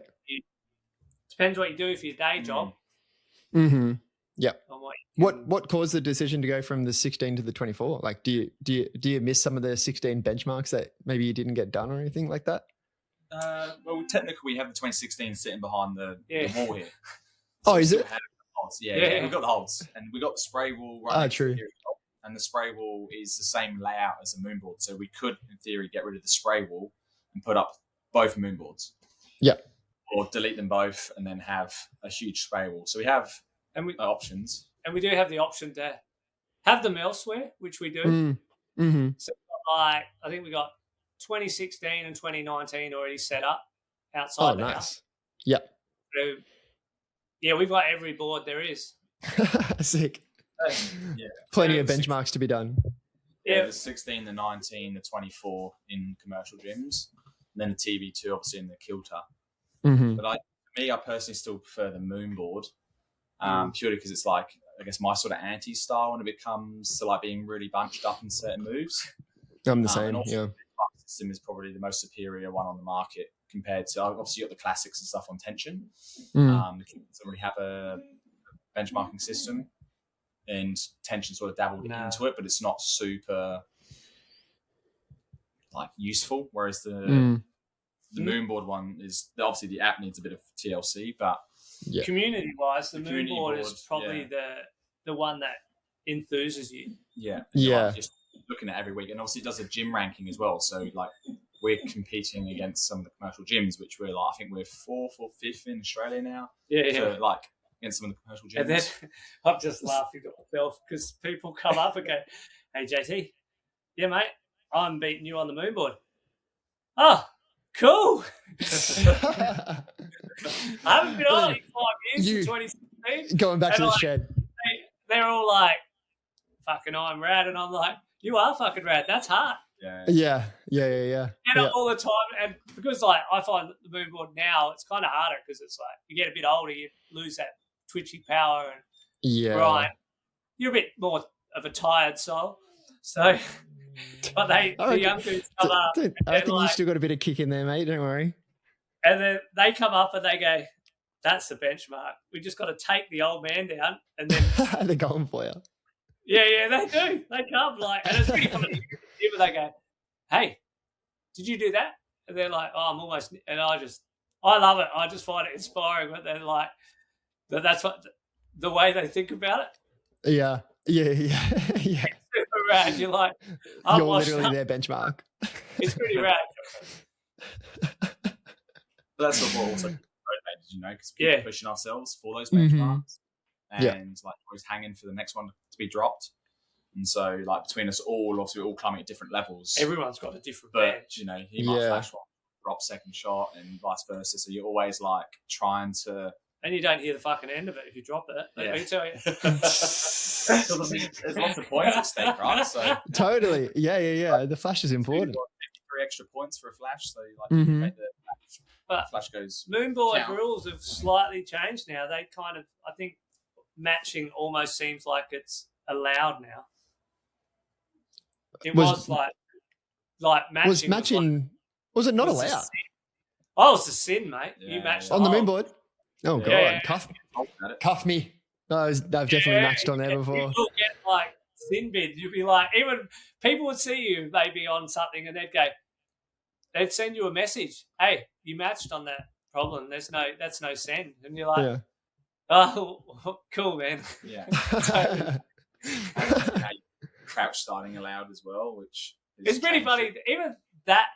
depends what you do for your day job. Mm-hmm. Yeah. What caused the decision to go from the 16 to the 24? Like, do you miss some of the 16 benchmarks that maybe you didn't get done or anything like that? Well, technically, we have the 2016 sitting behind the wall here. So is it? Yeah, we got the holds, and we got the spray wall right next true. to the and the spray wall is the same layout as the MoonBoard, so we could, in theory, get rid of the spray wall and put up both MoonBoards. Yeah. Or delete them both and then have a huge spray wall. So we have options. And we do have the option to have them elsewhere, which we do. Mm-hmm. So, like, I think we got 2016 and 2019 already set up outside the house. Yeah. So, yeah, we've got every board there is. Sick. Plenty of benchmarks to be done. Yeah, the 16, the 19, the 24 in commercial gyms, and then the TB2 obviously in the kilter. Mm-hmm. But I personally still prefer the MoonBoard, purely because it's like, I guess, my sort of anti-style when it comes to like being really bunched up in certain moves. I'm the same, The system is probably the most superior one on the market compared to, obviously, you got the classics and stuff on tension. The Kings don't really have a benchmarking system, and tension sort of dabbled into it, but it's not super like useful. Whereas the MoonBoard one is, obviously the app needs a bit of TLC, but community-wise, the MoonBoard is probably the one that enthuses you. Yeah. Yeah. Just looking at every week, and obviously it does a gym ranking as well. So like we're competing against some of the commercial gyms, which we're like, I think we're 4th or 5th in Australia now. Yeah. So like against some of the commercial gyms. And then I'm just laughing at myself because people come up and go, "Hey JT, yeah mate, I'm beating you on the MoonBoard." Oh, cool. I haven't been on it in 5 years, since 2016. Going back to the shed. They're all like, "Fucking I'm rad," and I'm like, "You are fucking rad. That's hard." Yeah. And all the time, and because like I find the MoonBoard now, it's kind of harder because it's like you get a bit older, you lose that twitchy power and grind. you're a bit more of a tired soul. So, but the young dudes come up. I reckon you still got a bit of kick in there, mate. Don't worry. And then they come up and they go, "That's the benchmark. We just got to take the old man down." And then they're going for you. Yeah, they do. They come and it's pretty funny. But they go, "Hey, did you do that?" And they're like, "Oh, I'm almost." And I love it. I just find it inspiring. But they're like, that's what the way they think about it. Yeah. Super rad. You're like, you're literally their benchmark. It's pretty rad. But that's what we're also motivated, because we're pushing ourselves for those benchmarks and like always hanging for the next one to be dropped. And so, like between us all, obviously, we're all climbing at different levels. Everyone's got a different bench. He might flash one, drop second shot, and vice versa. So you're always like trying to. And you don't hear the fucking end of it if you drop it. Let me tell you. There's lots of points at stake, right? So totally, yeah. The flash is important. 53 extra points for a flash, so you make the flash goes. MoonBoard rules have slightly changed now. They kind of, I think, matching almost seems like it's allowed now. It was like matching. Was matching? Was it not allowed? Oh, it's a sin, mate. Yeah, you matched on the MoonBoard. Oh god, yeah. Cuff me. No, I've definitely matched on there before. You'll get like sin bids. You'll be like, even people would see you maybe on something, and they'd send you a message. Hey, you matched on that problem. That's no send, and you're like, oh, cool, man. Yeah. Crouch starting allowed as well, which it's pretty funny. Even that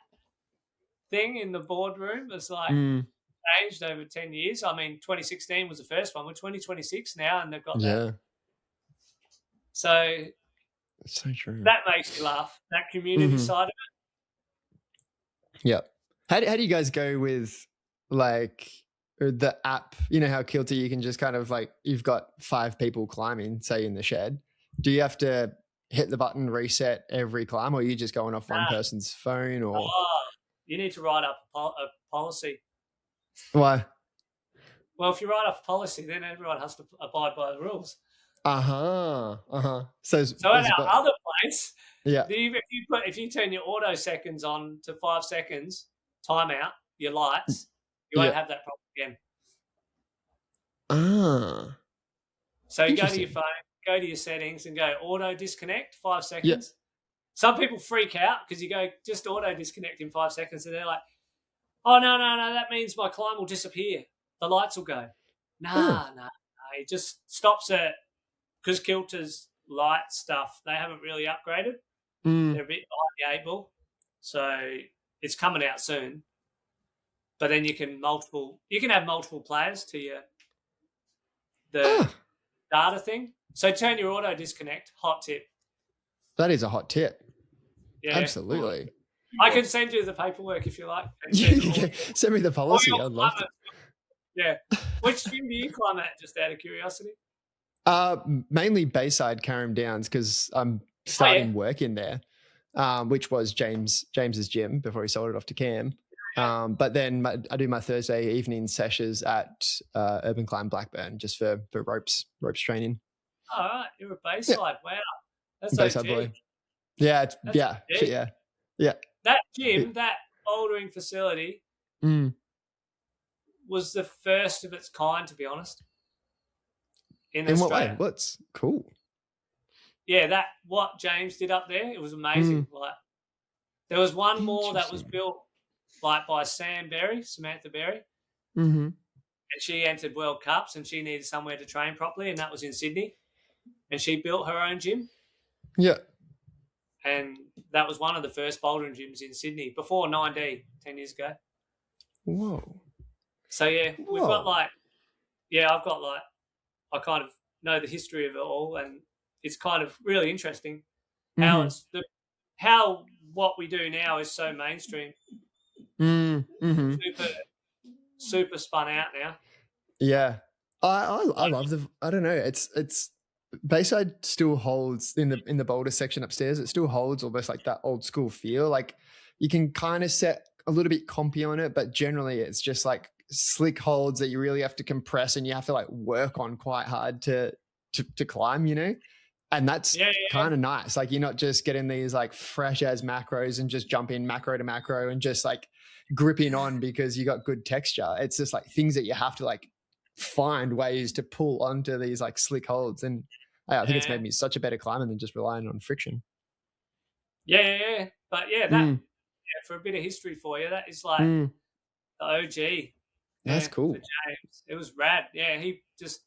thing in the boardroom is like changed over 10 years. I mean, 2016 was the first one. We're 2026 now, and they've got that. So it's so true. That makes you laugh. That community side of it. Yeah. How do you guys go with like the app? You know how Kilter you can just kind of like you've got 5 people climbing, say in the shed. Do you have to hit the button reset every climb, or are you just going off one person's phone? Or you need to write up a policy. Why? Well, if you write up a policy, then everyone has to abide by the rules. So at our other place, if you turn your auto seconds on to 5 seconds, timeout your lights, you won't have that problem again. So you go to your phone, go to your settings, and go auto disconnect 5 seconds. Yep. Some people freak out because you go just auto disconnect in 5 seconds, and they're like, "Oh no, that means my climb will disappear. The lights will go." Nah, it just stops it because Kilter's light stuff they haven't really upgraded. They're a bit behind the 8 ball, so it's coming out soon. But then you can have multiple players to the data thing. So turn your auto disconnect. Hot tip. That is a hot tip. Yeah, absolutely. I can send you the paperwork if you like. Send me the policy. I'd love to. Yeah. Which gym do you climb at, just out of curiosity? Mainly Bayside Carrum Downs because I'm starting work in there, which was James's gym before he sold it off to Cam. But then I do my Thursday evening sessions at Urban Climb Blackburn just for ropes training. All right, you're a Bayside. Wow, that's Bayside boy. Yeah, yeah. That gym, that bouldering facility, was the first of its kind, to be honest. In what Australia. way? What's cool? Yeah, what James did up there, it was amazing. Like, there was one more that was built like by Samantha Berry, and she entered World Cups, and she needed somewhere to train properly, and that was in Sydney, and she built her own gym. Yeah, and that was one of the first bouldering gyms in Sydney before 9D 10 years ago. Whoa! So we've got I've got I kind of know the history of it all, and it's kind of really interesting how how what we do now is so mainstream. Super spun out now. Yeah, I love I don't know. It's Bayside still holds in the boulder section upstairs. It still holds almost like that old school feel. Like you can kind of set a little bit compy on it, but generally it's just like slick holds that you really have to compress and you have to like work on quite hard to climb. And that's kind of nice. Like you're not just getting these like fresh as macros and just jumping macro to macro and just like gripping on because you got good texture. It's just like things that you have to like find ways to pull onto these like slick holds. And I think it's made me such a better climber than just relying on friction. Yeah. But that for a bit of history for you, that is like the OG. That's cool. For James. It was rad. Yeah, he just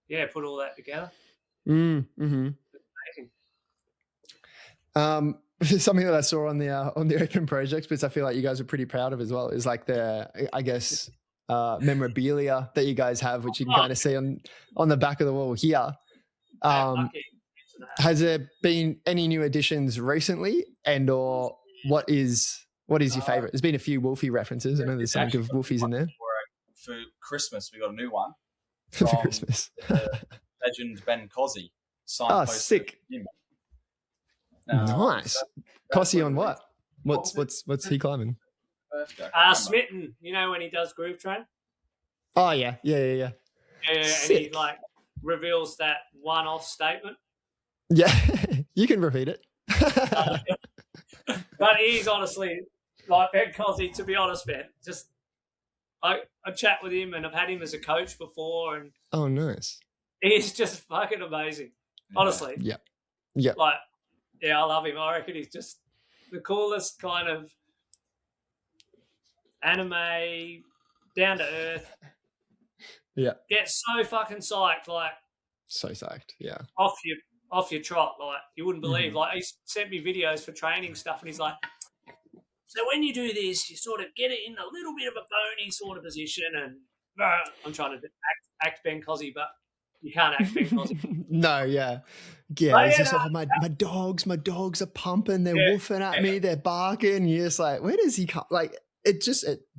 put all that together. Mm-hmm. Something that I saw on the open projects, but I feel like you guys are pretty proud of as well, is like the, I guess, memorabilia that you guys have, which you can kind of see on the back of the wall here. Has there been any new additions recently, and or what is your favorite? There's been a few Wolfie references. I know there's some of Wolfies in there. For Christmas, we got a new one. For Christmas. Legend Ben Cozzy. Signed sick. Nice. Cossie on what? What's he climbing? Smitten. You know when he does groove train? Oh yeah. Yeah, and he like reveals that one-off statement. Yeah, you can repeat it. But he's honestly like Ben Cozzy. To be honest, man, just I chat with him, and I've had him as a coach before, and nice. He's just fucking amazing. Honestly. Yeah. Like, I love him. I reckon he's just the coolest kind of anime, down to earth. Yeah. Gets so fucking psyched, like so psyched. Yeah. Off your trot, like you wouldn't believe. Like he sent me videos for training stuff, and he's like, so when you do this, you sort of get it in a little bit of a bony sort of position, and I'm trying to act Ben Cozzy, but you can't act Ben Cozzy. No, yeah. It's just like my dogs are pumping, they're woofing at me, they're barking. You're just like, where does he come? Like it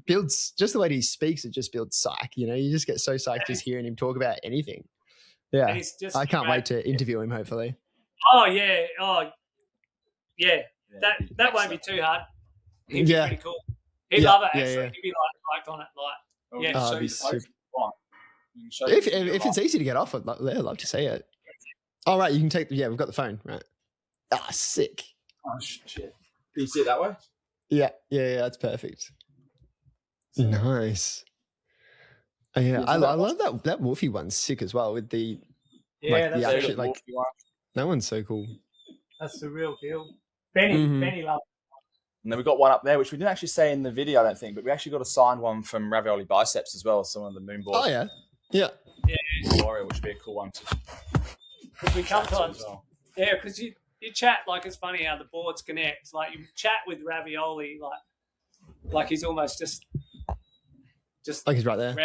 builds, just the way he speaks, it just builds psych. You know, you just get so psyched just hearing him talk about anything. Yeah, I can't wait to interview him. Hopefully. Oh yeah. That won't be too hard. He'd be pretty cool. He'd love it. Actually, he'd be like on it. It'd be super. If it's easy to get off, I'd love to see it. All right, you can take. Yeah, we've got the phone. Right. Sick. Oh shit! Can you see it that way? Yeah. That's perfect. Nice. I love that Wolfie one's sick as well with the the action. Like that one's so cool. That's the real deal. Benny loves it. And then we got one up there, which we didn't actually say in the video, I don't think, but we actually got a signed one from Ravioli Biceps as well, someone on the MoonBoard. Oh yeah. Warrior, which would be a cool one too. Because we sometimes, because you chat, like it's funny how the boards connect. Like you chat with Ravioli, like he's almost just like he's right there.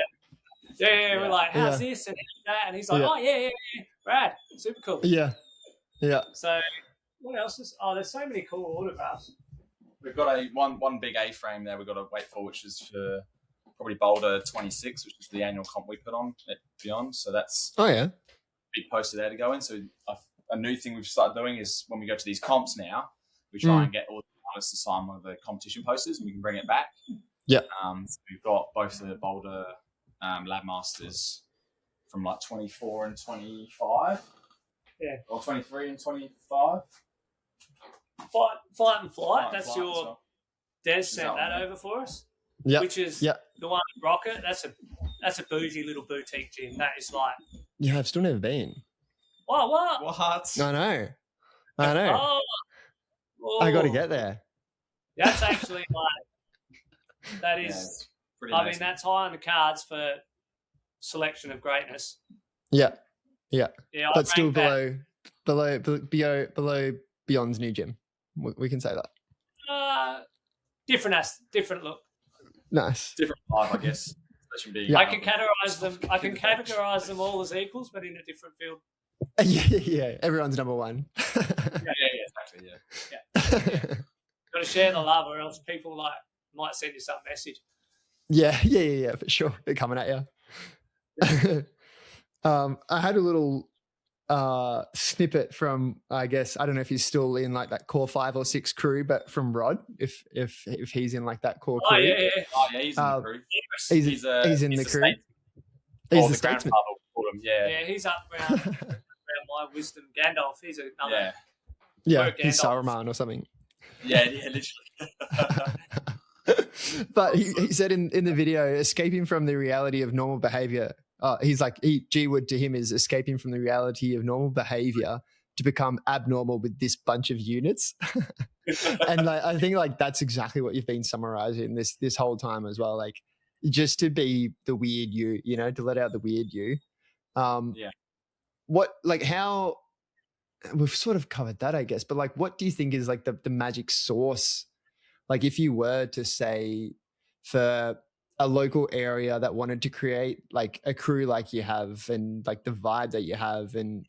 We're like, how's this and that, and he's like, oh yeah, rad, super cool. Yeah. So what else is? Oh, there's so many cool autographs. We've got one big A-frame there we've got to wait for, which is for probably Boulder 26, which is the annual comp we put on at Beyond. So that's a big poster there to go in. So a new thing we've started doing is when we go to these comps now, we try and get all the artists to sign one of the competition posters and we can bring it back. Yeah. So we've got both the Boulder Lab Masters from like 24 and 25. Yeah. Or 23 and 25. Fight and Flight. That's your well. Des sent that over for us. Yeah. Which is the one at Rocket. That's a bougie little boutique gym. That is like. Yeah, I've still never been. What? I know. I got to get there. That's actually like. That is. I mean, that's high on the cards for selection of greatness. Yeah. But still below Beyond's new gym. We can say that. Different look. Nice. Different vibe, I guess. I can categorize them all as equals, but in a different field. Yeah. Everyone's number one. Exactly. Got to share the love, or else people might send you some message. Yeah, for sure. They're coming at you. I had a little snippet from, I guess, I don't know if he's still in like that core 5 or 6 crew, but from Rod, if he's in like that core crew. He's in the crew. He's in the crew. He's the statesman. Yeah, he's up around my wisdom Gandalf. He's another. Yeah. Yeah, Gandalf. he's Saruman or something. Yeah, literally. But he said in the video, escaping from the reality of normal behavior. He's like, Gwood to him is escaping from the reality of normal behavior to become abnormal with this bunch of units. And like, I think like that's exactly what you've been summarizing this whole time as well. Like just to be the weird you, you know, to let out the weird you. Yeah. What, like how, we've sort of covered that, I guess, but like, what do you think is like the magic sauce? Like if you were to say for a local area that wanted to create like a crew like you have and like the vibe that you have and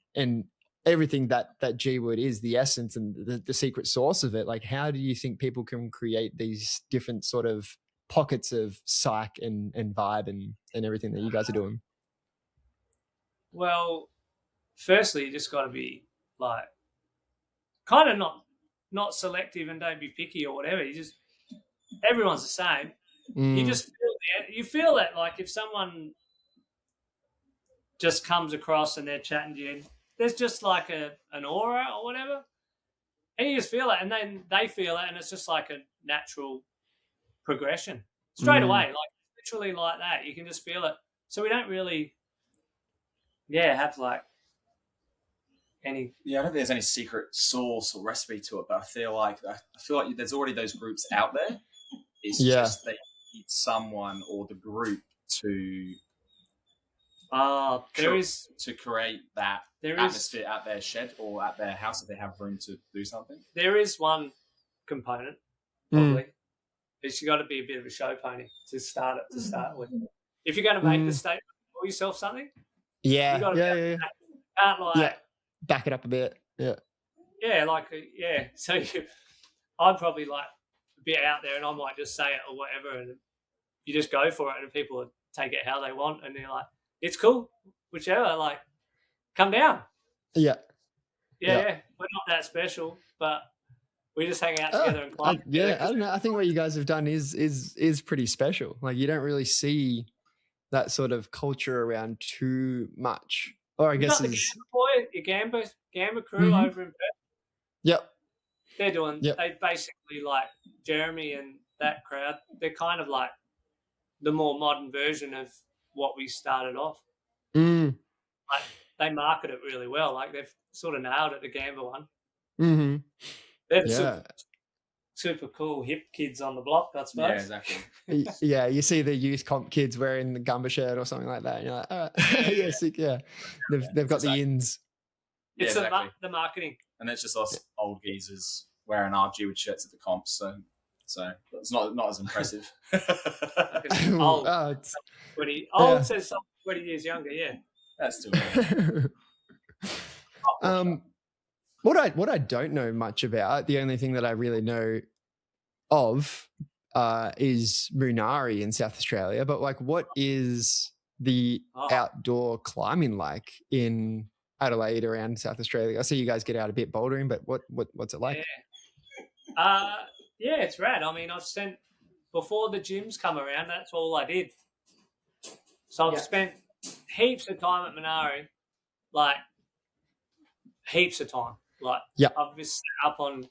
everything that Gwood is, the essence and the secret sauce of it, like how do you think people can create these different sort of pockets of psych and vibe and everything that you guys are doing? Well, firstly, you just got to be like kind of not selective and don't be picky or whatever. You just, everyone's the same. You just feel that like if someone just comes across and they're chatting to you, there's just like an aura or whatever, and you just feel it, and then they feel it, and it's just like a natural progression straight away, like literally like that. You can just feel it. So we don't really, have like any. Yeah, I don't think there's any secret sauce or recipe to it, but I feel like there's already those groups out there. It's just they need someone or the group to create that atmosphere at their shed or at their house if they have room to do something. There is one component, probably. Is you got to be a bit of a show pony to start with. If you're going to make the statement, call yourself something. Yeah, you got to can't like back it up a bit. Yeah. So I'd probably like a bit out there, and I might just say it or whatever, and you just go for it, and people take it how they want, and they're like, "It's cool, whichever." Like, come down. Yeah. We're not that special, but we just hang out together and climb. I don't know. I think what you guys have done is pretty special. Like you don't really see that sort of culture around too much. Or I guess is your Gamba crew over in Perth. Yep. They're doing. They basically like Jeremy and that crowd. They're kind of like the more modern version of what we started off. Like they market it really well. Like they've sort of nailed it. The Gamba one. Mm-hmm. They're super cool hip kids on the block, I suppose. Yeah, exactly. Yeah, you see the youth comp kids wearing the Gamba shirt or something like that. And you're like, all right. Sick, yeah. They've got the ins. It's the marketing. And it's just us old geezers wearing our Gwood shirts at the comps, so it's not as impressive. Old says something 20 years younger, That's still good. What I don't know much about, the only thing that I really know of is Munari in South Australia. But like, what is the outdoor climbing like in Adelaide around South Australia? I see you guys get out a bit bouldering, but what's it like? It's rad. I mean, before the gyms come around, that's all I did. So I've spent heaps of time at Munari, like heaps of time. Like I've just sat up on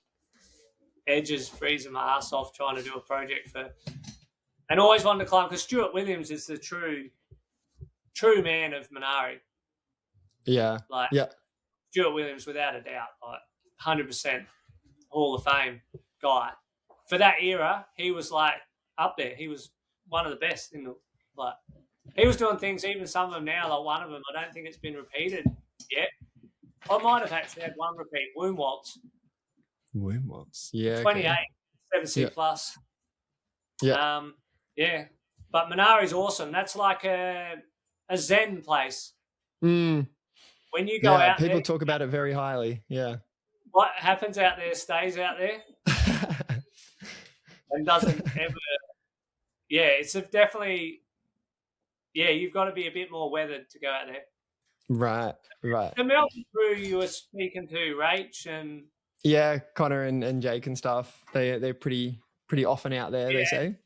edges, freezing my ass off, trying to do a project and always wanted to climb because Stuart Williams is the true man of Munari. Yeah. Stuart Williams, without a doubt, like 100% Hall of Fame guy. For that era, he was like up there. He was one of the best in the he was doing things, even some of them now, like one of them, I don't think it's been repeated yet. I might have actually had one repeat, Womb Waltz. Yeah. 28, 7C plus. Yeah. But Munari's awesome. That's like a Zen place. When you go out people there, talk about it very highly. Yeah. What happens out there stays out there. And doesn't ever. Yeah, it's definitely. Yeah, you've got to be a bit more weathered to go out there. Right. The Melbourne crew you were speaking to, Rach and Connor and Jake and stuff. They're pretty often out there. They say.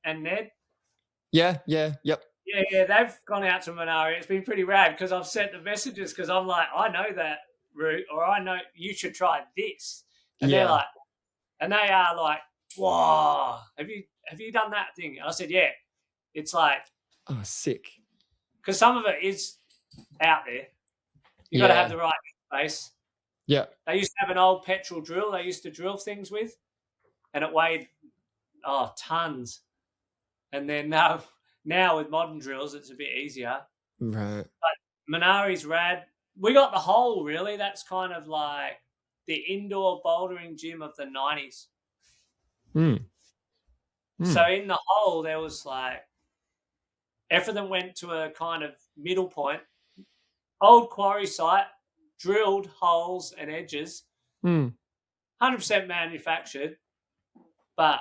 And Ned. Yeah. Yeah, Yeah, they've gone out to Minari. It's been pretty rad because I've sent the messages because I'm like, I know that route, or I know you should try this. And they're like, and they are like, whoa, have you done that thing? And I said, yeah. It's like, oh, sick. Because some of it is out there. You got to have the right space. Yeah. They used to have an old petrol drill they used to drill things with, and it weighed tons. And then now with modern drills, it's a bit easier. Right. But Minari's rad. We got the hole, really. That's kind of like the indoor bouldering gym of the 90s. So in the hole, there was like everything went to a kind of middle point. Old quarry site, drilled holes and edges. 100% manufactured, but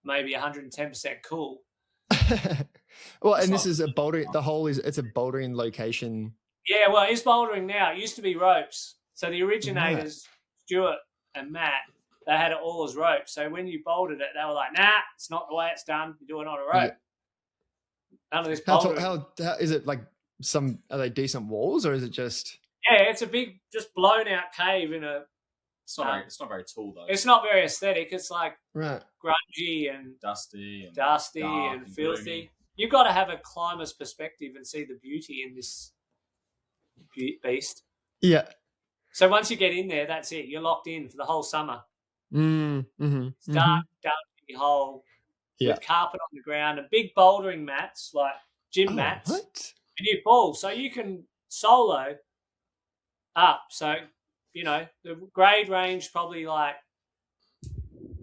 maybe 110% cool. Well, and this is a bouldering. The hole it's a bouldering location. Yeah, well, it's bouldering now. It used to be ropes. So the originators, Stuart and Matt, they had it all as ropes. So when you bouldered it, they were like, nah, it's not the way it's done. You do it on a rope. None of this bouldering. How is it like are they decent walls or is it just? Yeah, it's a big, just blown out cave in a. It's not very tall though. It's not very aesthetic. It's like grungy and dusty and filthy. Gloomy. You've got to have a climber's perspective and see the beauty in this beast. Yeah. So once you get in there, that's it. You're locked in for the whole summer. It's dark, dusty hole with carpet on the ground and big bouldering mats, like gym mats. What? And you fall. So you can solo up. So, you know, the grade range probably like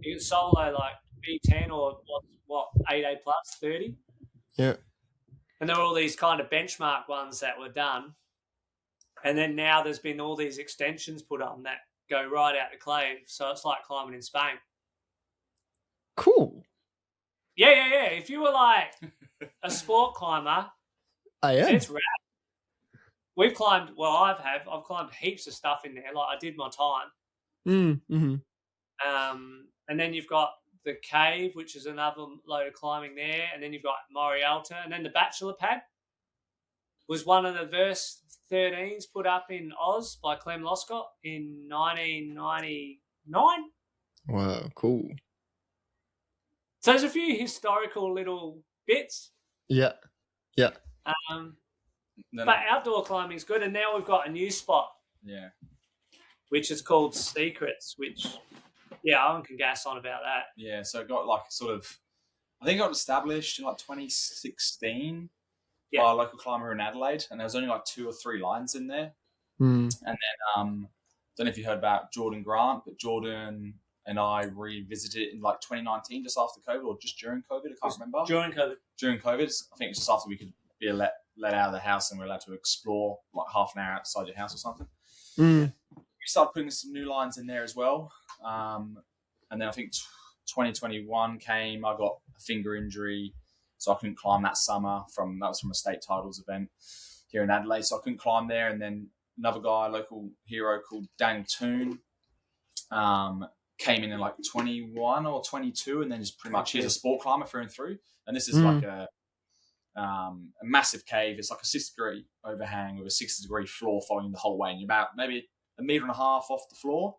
you can solo like B10 or what 8A plus 30. Yeah. And there were all these kind of benchmark ones that were done. And then now there's been all these extensions put on that go right out the clave. So it's like climbing in Spain. Cool. Yeah. If you were like a sport climber, it's rad. We've climbed, I've climbed heaps of stuff in there. Like I did my time. And then you've got the cave, which is another load of climbing there. And then you've got Morialta. And then the Bachelor Pad was one of the Verse 13s put up in Oz by Clem Loscott in 1999. Wow, cool. So there's a few historical little bits. Yeah. But outdoor climbing is good. And now we've got a new spot. Yeah. Which is called Secrets, which, Owen can gas on about that. Yeah, so it got like sort of, I think it got established in like 2016 by a local climber in Adelaide. And there was only like 2 or 3 lines in there. And then, I don't know if you heard about Jordan Grant, but Jordan and I revisited it in like 2019, just after COVID or just during COVID. I can't remember. During COVID. I think it's just after we could be let out of the house and we're allowed to explore like half an hour outside your house or something. We started putting some new lines in there as well. And then I think 2021 came, I got a finger injury, so I couldn't climb that summer. That was from a state titles event here in Adelaide, so I couldn't climb there. And then another guy, a local hero called Daniel Toon, came in like 21 or 22, and then just pretty much he's a sport climber through and through. And this is like a massive cave. It's like a 60-degree overhang with a 60-degree floor following the whole way, and you're about maybe 1.5 meters off the floor,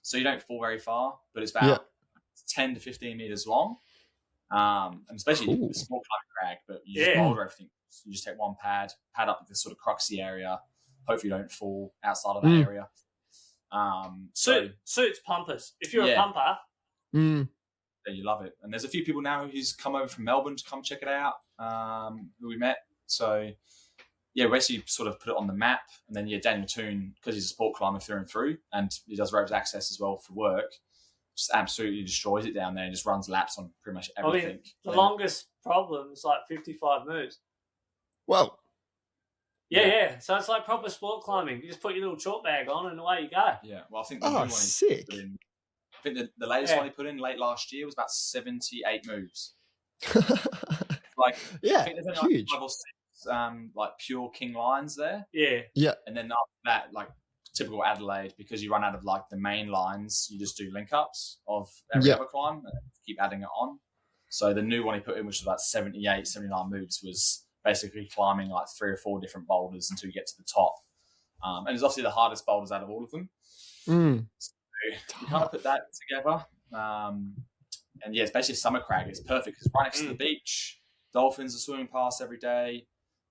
so you don't fall very far. But it's about 10 to 15 meters long, and especially the small climbing crag. But you just boulder everything. So you just take one pad up this sort of cruxy area. Hopefully, you don't fall outside of that area. Suits pumpers. If you're a pumper, then you love it. And there's a few people now who's come over from Melbourne to come check it out, who we met. So we actually sort of put it on the map. And then Daniel Toon, because he's a sport climber through and through, and he does ropes access as well for work, just absolutely destroys it down there and just runs laps on pretty much everything. I mean, the longest problem is like 55 moves. Whoa. Yeah. So it's like proper sport climbing. You just put your little chalk bag on and away you go. Yeah. Well, I think the new one sick. I think the latest one he put in late last year was about 78 moves. I think there's only huge. Like 5 or 6 like pure king lines there. Yeah. And then after that, like typical Adelaide, because you run out of like the main lines, you just do link ups of every other climb and keep adding it on. So the new one he put in, which was about 78, 79 moves, was basically climbing like 3 or 4 different boulders until you get to the top. And it's obviously the hardest boulders out of all of them. So you kind of put that together. And yeah, it's basically summer crag. It's perfect because it's right next to the beach. Dolphins are swimming past every day.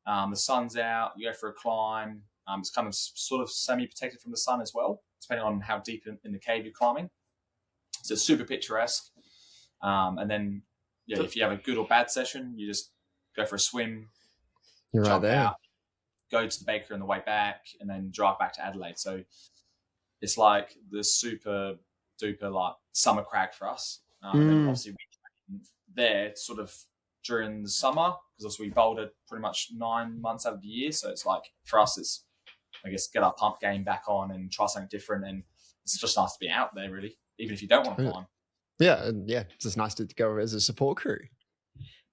The sun's out. You go for a climb. It's kind of sort of semi-protected from the sun as well, depending on how deep in the cave you're climbing. So it's super picturesque. And then, yeah, if you have a good or bad session, you just go for a swim. You're right there. Out, go to the bakery on the way back, and then drive back to Adelaide. So it's like the super duper like summer crag for us. And then obviously we train there sort of during the summer because also we boulder pretty much 9 months out of the year. So it's like for us, it's I guess get our pump game back on and try something different. And it's just nice to be out there, really, even if you don't want to climb. Yeah, and yeah, it's just nice to go as a support crew.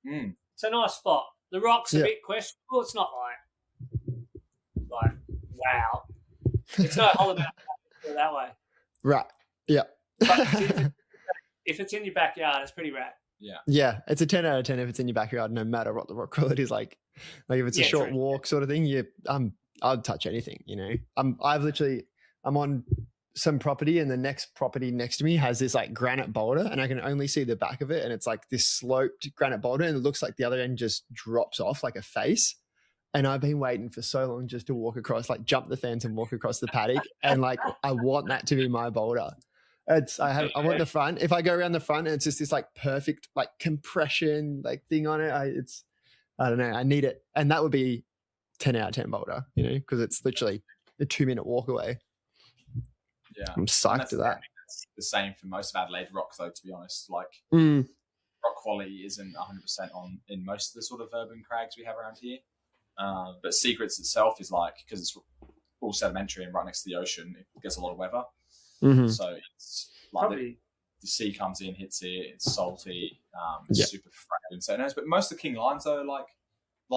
It's a nice spot. The rock's a bit questionable. It's not like wow. It's no holiday that way. Right. Yeah. But if it's in your backyard, it's pretty rad. Yeah. Yeah, it's a 10 out of 10 if it's in your backyard, no matter what the rock quality is like. Like if it's a short walk sort of thing, I'd touch anything, you know. I'm on some property and the next property next to me has this like granite boulder and I can only see the back of it and it's like this sloped granite boulder and it looks like the other end just drops off like a face. And I've been waiting for so long just to walk across, like jump the fence and walk across the paddock. And like, I want that to be my boulder. I want the front. If I go around the front and it's just this like perfect, like compression, like thing on it, I don't know. I need it. And that would be 10 out of 10 boulder, you know, because it's literally a 2-minute walk away. Yeah. I'm psyched to that. That's the same for most of Adelaide rock though, to be honest. Like rock quality isn't 100% on in most of the sort of urban crags we have around here. But Secrets itself is like, because it's all sedimentary and right next to the ocean, it gets a lot of weather. So it's like the sea comes in, hits it, it's salty, it's super fragile in certain areas. But most of the king lines though, like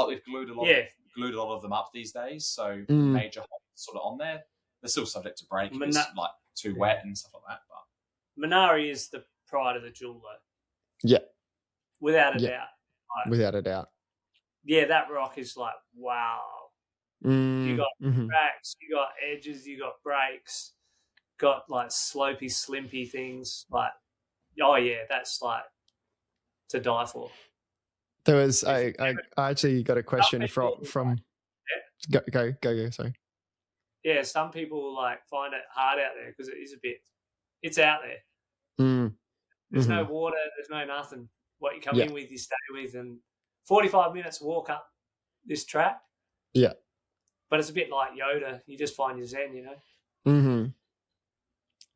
we've glued a lot of them up these days. So major holes sort of on there. They're still subject to break if it's like too wet and stuff like that. But Minari is the pride of the jewel though. Yeah. Without a doubt. Like, without a doubt. Yeah, that rock is like, wow. You got cracks, you got edges, you got breaks, got like slopey, slimpy things. Like, oh yeah, that's like to die for. There was I actually got a question from go sorry. Yeah, some people like find it hard out there because it's out there. There's no water, there's no nothing. What you come in with, you stay with, and 45 minutes walk up this track. Yeah. But it's a bit like Yoda. You just find your zen, you know?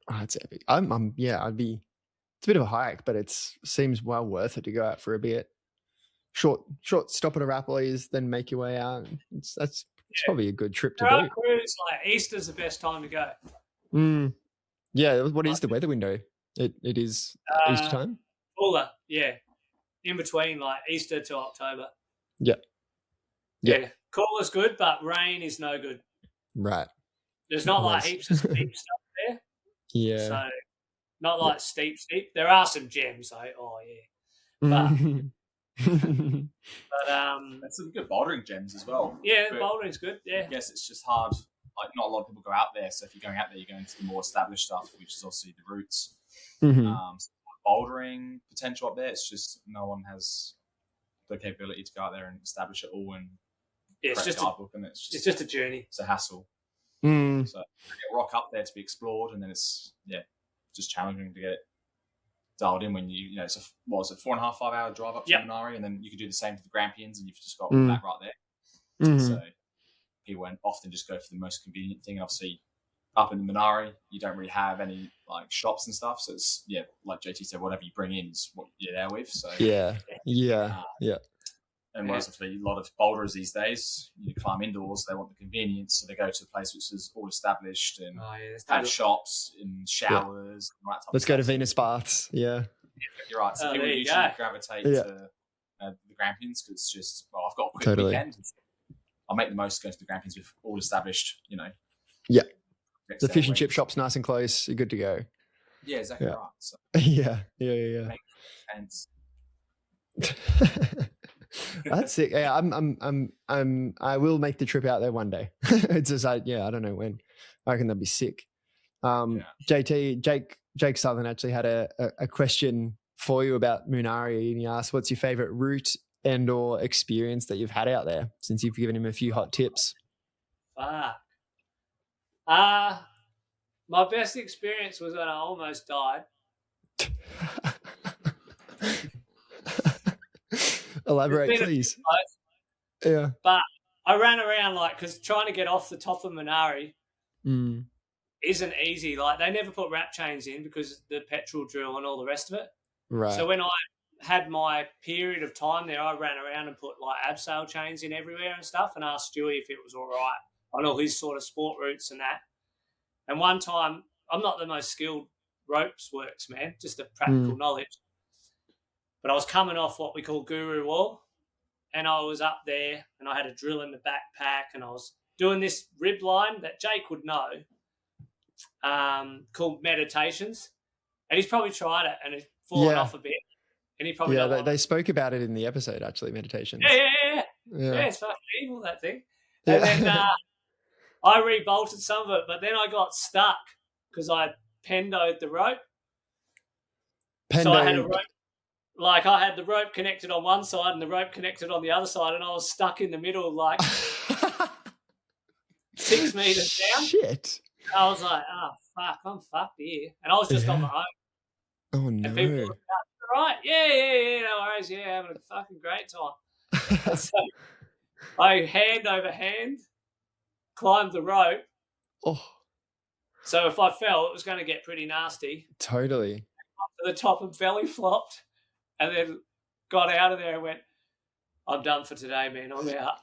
Oh, it's epic. It's a bit of a hike, but it seems well worth it to go out for a bit. Short stop at a Rapolli's, then make your way out. It's probably a good trip to do. Cruise, like Easter's the best time to go. Yeah, what is the weather window? It is Easter time? Cooler, yeah. In between like Easter to October. Yeah. Cooler's good, but rain is no good. Right. There's not like heaps of steep stuff there. Yeah. So not like steep. There are some gems though. Oh yeah. But there's some good bouldering gems as well. Yeah, bouldering's good. Yeah. I guess it's just hard. Like not a lot of people go out there. So if you're going out there, you're going to the more established stuff, which is obviously the roots. Bouldering potential up there. It's just no one has the capability to go out there and establish it all. And it's just a journey. It's a hassle. So you get a rock up there to be explored, and then it's just challenging to get it dialed in when you know it's a 4.5-5 hour drive up to Minari, and then you can do the same to the Grampians, and you've just got that right there. So people often just go for the most convenient thing. And obviously, up in the Minari, you don't really have any like shops and stuff, so it's like JT said, whatever you bring in is what you're there with. So and whereas a lot of boulderers these days, you climb indoors, they want the convenience, so they go to a place which is all established and have shops and showers. And that type Let's of go to stuff. Venus Baths. Yeah, you're right. So people usually gravitate to the Grampians because it's just I've got a quick weekend. I'll make the most going to the Grampians with all established, Yeah. The fish and chip shop's nice and close. You're good to go. Yeah, exactly right. So yeah. makes sense. That's sick. Yeah, I will make the trip out there one day. It's just, I don't know when. I reckon that'd be sick. Jake Southern actually had a question for you about Munari, and he asked, what's your favorite route and or experience that you've had out there, since you've given him a few hot tips? My best experience was when I almost died. Elaborate, please. Yeah. But I ran around because trying to get off the top of Munari isn't easy. Like, they never put wrap chains in because of the petrol drill and all the rest of it. Right. So when I had my period of time there, I ran around and put abseil chains in everywhere and stuff, and asked Stewie if it was all right on all his sort of sport routes and that. And one time, I'm not the most skilled ropes works, man, just a practical knowledge. But I was coming off what we call Guru Wall, and I was up there, and I had a drill in the backpack, and I was doing this rib line that Jake would know, called meditations. And he's probably tried it, and it's fallen off a bit. And he probably they spoke about it in the episode, actually, meditations. Yeah, it's fucking evil, that thing. And then I rebolted some of it, but then I got stuck because I pendoed the rope. So I had a rope. I had the rope connected on one side and the rope connected on the other side, and I was stuck in the middle, 6 meters down. Shit. I was like, oh, fuck, I'm fucked here. And I was just on my own. Oh, no. And people were like, right, yeah, no worries, having a fucking great time. And so I hand over hand climbed the rope. Oh. So if I fell, it was going to get pretty nasty. Totally. Up to the top and belly flopped, and then got out of there and went, I'm done for today, man. I'm out.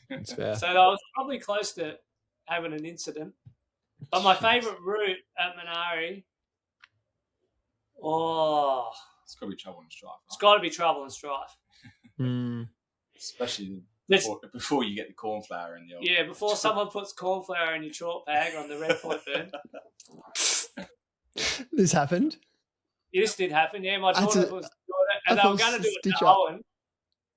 That's fair. So I was probably close to having an incident. But my favourite route at Munari, it's got to be trouble and strife. Right? It's got to be trouble and strife. Especially before you get the corn flour in the old. Yeah, before someone puts corn flour in your chalk bag on the red point burn. This happened? This did happen, yeah. My daughter was doing it, and they were going to do it to Owen,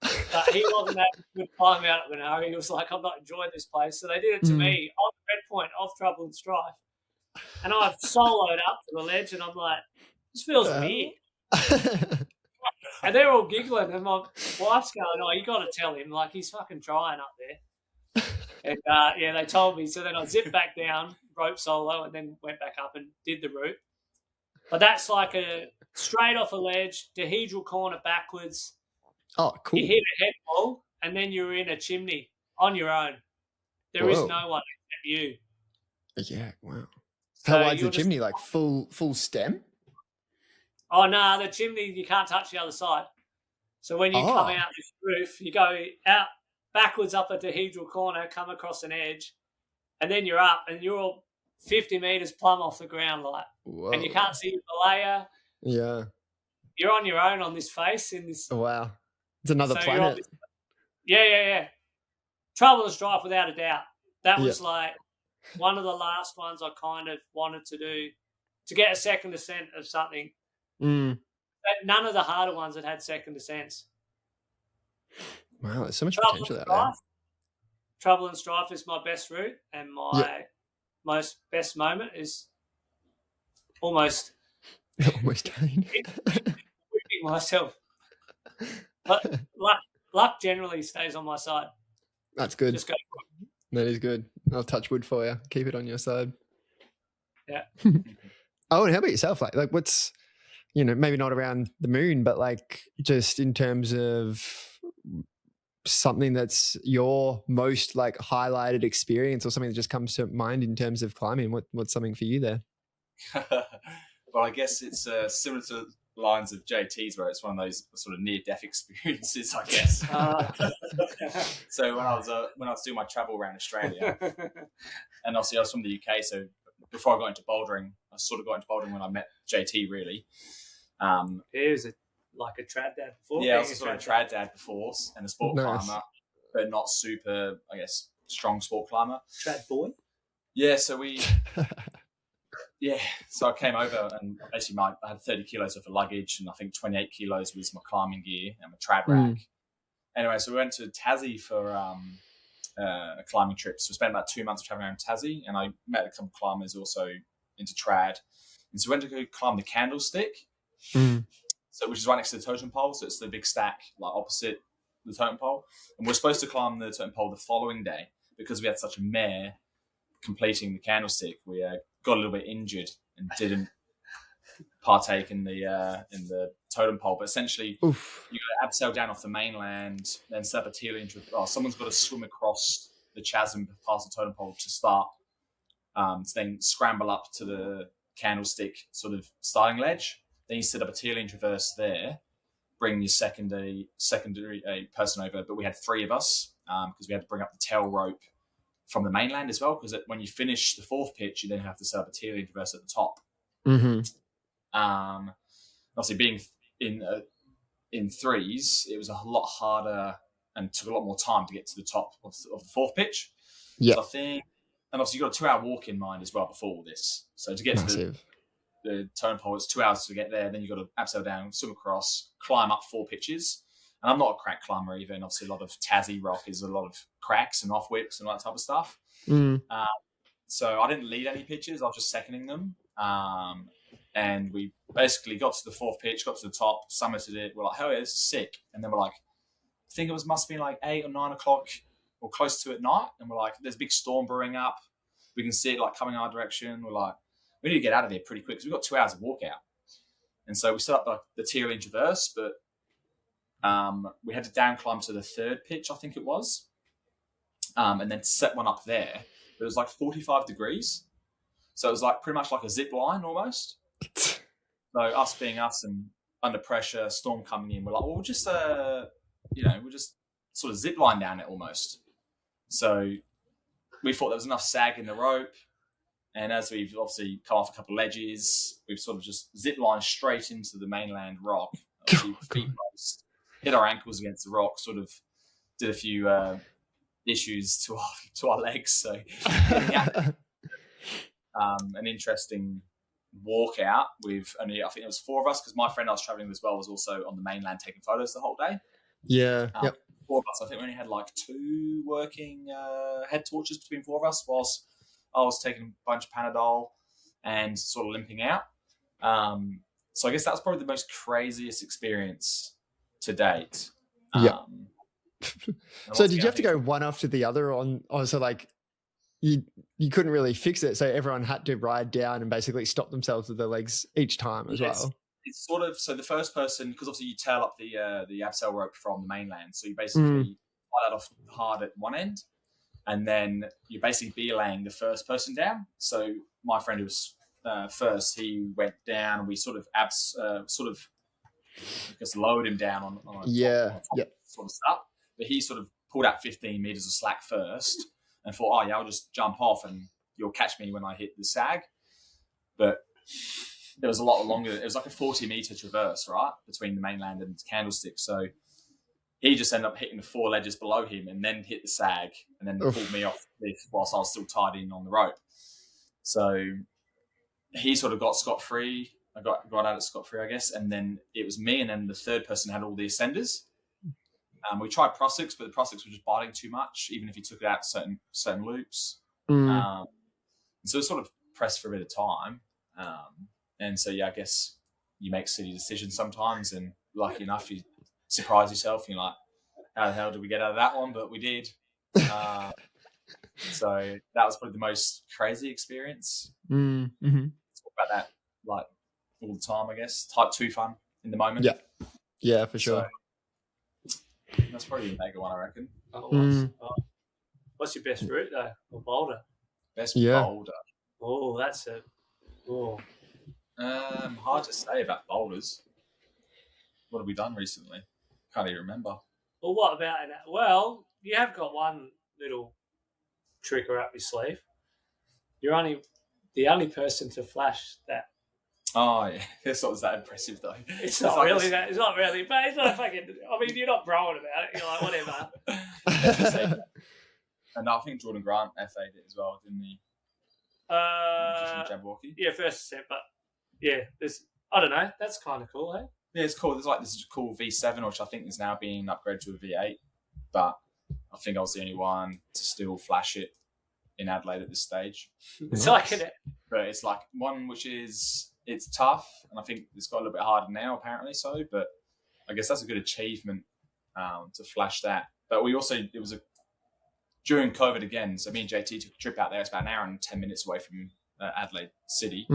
but he wasn't having a good time out at Munari. He was like, I'm not enjoying this place. So they did it to me on the red point of trouble and strife. And I soloed up to the ledge, and I'm like, this feels weird. And they're all giggling, and my wife's going, oh, you got to tell him, he's fucking trying up there. And, they told me. So then I zipped back down, rope solo, and then went back up and did the route. But that's a straight off a ledge, dihedral corner backwards. Oh, cool. You hit a head wall, and then you're in a chimney on your own. There is no one except you. Yeah, wow. So how wide's the chimney? Full stem? Oh, no, the chimney, you can't touch the other side. So when you come out this roof, you go out backwards up a dihedral corner, come across an edge, and then you're up, and you're all 50 metres plumb off the ground, Whoa. And you can't see the layer. Yeah. You're on your own on this face in this. Oh, wow. It's another planet. Yeah. Trouble and strife, without a doubt. That was one of the last ones I kind of wanted to do, to get a second ascent of something. But none of the harder ones had second ascents. Wow, there's so much potential out there. Trouble and strife is my best route, and my most best moment is almost whipping myself. But luck generally stays on my side. That's good. Just go for it. That is good. I'll touch wood for you. Keep it on your side. Yeah. Oh, and how about yourself? What's, maybe not around the moon, but just in terms of something that's your most highlighted experience, or something that just comes to mind in terms of climbing. What's something for you there? Well, I guess it's similar to the lines of JT's, where it's one of those sort of near-death experiences, I guess. So when I was doing my travel around Australia, and obviously I was from the UK, so before I got into bouldering, I sort of got into bouldering when I met JT, really. He was a trad dad before. Yeah, I was sort of a trad dad before, and a sport climber, but not super, I guess, strong sport climber. Trad boy? Yeah, so so I came over, and basically I had 30 kilos worth of luggage, and I think 28 kilos was my climbing gear and my trad rack. anyway, so we went to Tassie for a climbing trip. So we spent about 2 months traveling around Tassie, and I met a couple of climbers also into trad. And so we went to go climb the Candlestick, so which is right next to the totem pole. So it's the big stack, like opposite the totem pole. And we're supposed to climb the totem pole the following day because we had such a mare completing the Candlestick. We got a little bit injured and didn't partake in the totem pole. But essentially, you got to abseil down off the mainland, then set up a teal someone's got to swim across the chasm past the totem pole to start, to then scramble up to the Candlestick sort of starting ledge. Then you set up a teal traverse there, bring your secondary person over. But we had 3 of us because we had to bring up the tail rope from the mainland as well, because when you finish the 4th pitch, you then have to set up a teal traverse at the top. Obviously, being in 3s, it was a lot harder and took a lot more time to get to the top of the 4th pitch. Yeah, so I think, and obviously you've got a 2-hour walk in mind as well before all this. So to get to the totem pole, it's 2 hours to get there. Then you've got to abseil down, swim across, climb up 4 pitches. And I'm not a crack climber either. And obviously a lot of Tassie rock is a lot of cracks and off whips and all that type of stuff. So I didn't lead any pitches. I was just seconding them. And we basically got to the 4th pitch, got to the top, summited it. We're like, hell yeah, this is sick. And then we're like, I think it must be like 8 or 9 o'clock or close to at night. And we're like, there's a big storm brewing up. We can see it like coming our direction. We're like, we need to get out of here pretty quick because we've got 2 hours of walkout. And so we set up the teal traverse, but we had to down climb to the 3rd pitch, I think it was, and then set one up there. But it was like 45 degrees. So it was like pretty much like a zip line almost. So us being us and under pressure, storm coming in, we're like, well, we'll just sort of zip line down it almost. So we thought there was enough sag in the rope. And as we've obviously come off a couple of ledges, we've sort of just zip lined straight into the mainland rock. Feet placed, hit our ankles against the rock, sort of did a few issues to our legs. So an interesting walkout with only, I think it was 4 of us, because my friend I was traveling with as well was also on the mainland taking photos the whole day. Yeah. 4 of us. I think we only had like 2 working head torches between 4 of us, whilst I was taking a bunch of Panadol and sort of limping out. So I guess that's probably the most craziest experience to date. So did you have to go one after the other on? So like you couldn't really fix it, so everyone had to ride down and basically stop themselves with their legs each time as well. It's sort of, so the first person, because obviously you tail up the abseil rope from the mainland, so you basically tie that off hard at one end, and then you basically belaying the first person down. So my friend who was first, he went down, and we sort of lowered him down on sort of stuff. But he sort of pulled out 15 meters of slack first and thought, oh yeah, I'll just jump off and you'll catch me when I hit the sag. But there was a lot longer. It was like a 40-meter traverse, right, between the mainland and the Candlestick. So he just ended up hitting the 4 ledges below him and then hit the sag and then pulled me off the cliff whilst I was still tied in on the rope. So he sort of got scot-free. I got out of scot-free, I guess. And then it was me, and then the third person had all the ascenders. We tried Prosix, but the Prosix were just biting too much, even if you took it out certain loops. So it was sort of pressed for a bit of time. And so, yeah, I guess you make silly decisions sometimes, and lucky enough, you surprise yourself. And you're like, how the hell did we get out of that one? But we did. So that was probably the most crazy experience. Talk about that like all the time, I guess. Type 2 fun in the moment. Yeah, for sure. So, that's probably a mega one, I reckon. What's your best route though, or boulder? Best boulder. Oh, that's it. Oh, hard to say about boulders. What have we done recently? Can't even remember. Well, what about it? Well, you have got one little tricker up your sleeve. You're the only person to flash that. Oh yeah, it's not that impressive though. It's not really that. It's not really, but it's not fucking. I mean, you're not broing about it. You're like, whatever. And I think Jordan Grant FA did as well, didn't he? Jabberwocky. Yeah, first set, but yeah, I don't know. That's kind of cool, hey? Yeah, it's cool. There's like this cool V7, which I think is now being upgraded to a V8. but I think I was the only one to still flash it in Adelaide at this stage. It's like it. But it's like one which is, it's tough, and I think it's got a little bit harder now, apparently so, but I guess that's a good achievement to flash that. But we also, during COVID again, so me and Jay-T took a trip out there. It's about an hour and 10 minutes away from Adelaide City.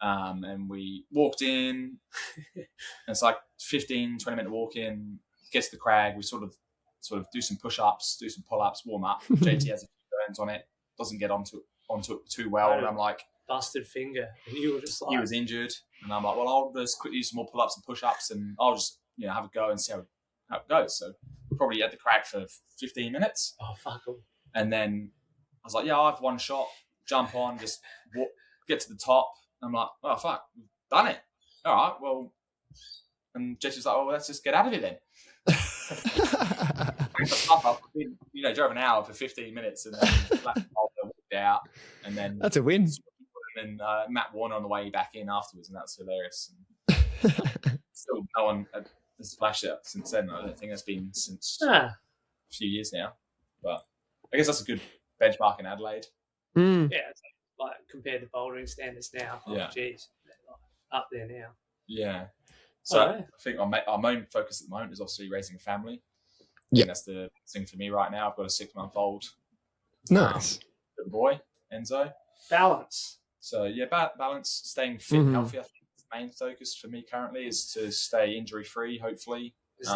And we walked in, and it's like 15, 20-minute walk in, get to the crag, we sort of do some push-ups, do some pull-ups, warm up. Jay-T has a few burns on it, doesn't get onto it too well, and I'm like, busted finger, and you were just like, he was injured, and I'm like, well, I'll just quickly do some more pull-ups and push-ups, and I'll just have a go and see how it goes. So we're probably at the crag for 15 minutes. Oh, fuck 'em. And then I was like, yeah, I have one shot, jump on, just walk, get to the top. I'm like, oh, fuck, we've done it. All right, well, and Jesse's like, well, let's just get out of it then. Drove an hour for 15 minutes and then walked out, and then that's a win. And then Matt Warner on the way back in afterwards, and that's hilarious. Still, no one has splashed it since then. I don't think that's been since a few years now, but I guess that's a good benchmark in Adelaide. Yeah, it's like compared to bouldering standards now. Yeah, geez, like up there now. Yeah. So I think our main focus at the moment is obviously raising a family. Yeah, that's the thing for me right now. I've got a 6-month-old, nice little boy, Enzo. Balance. So yeah, balance, staying fit and healthy. I think the main focus for me currently is to stay injury free. Hopefully, there's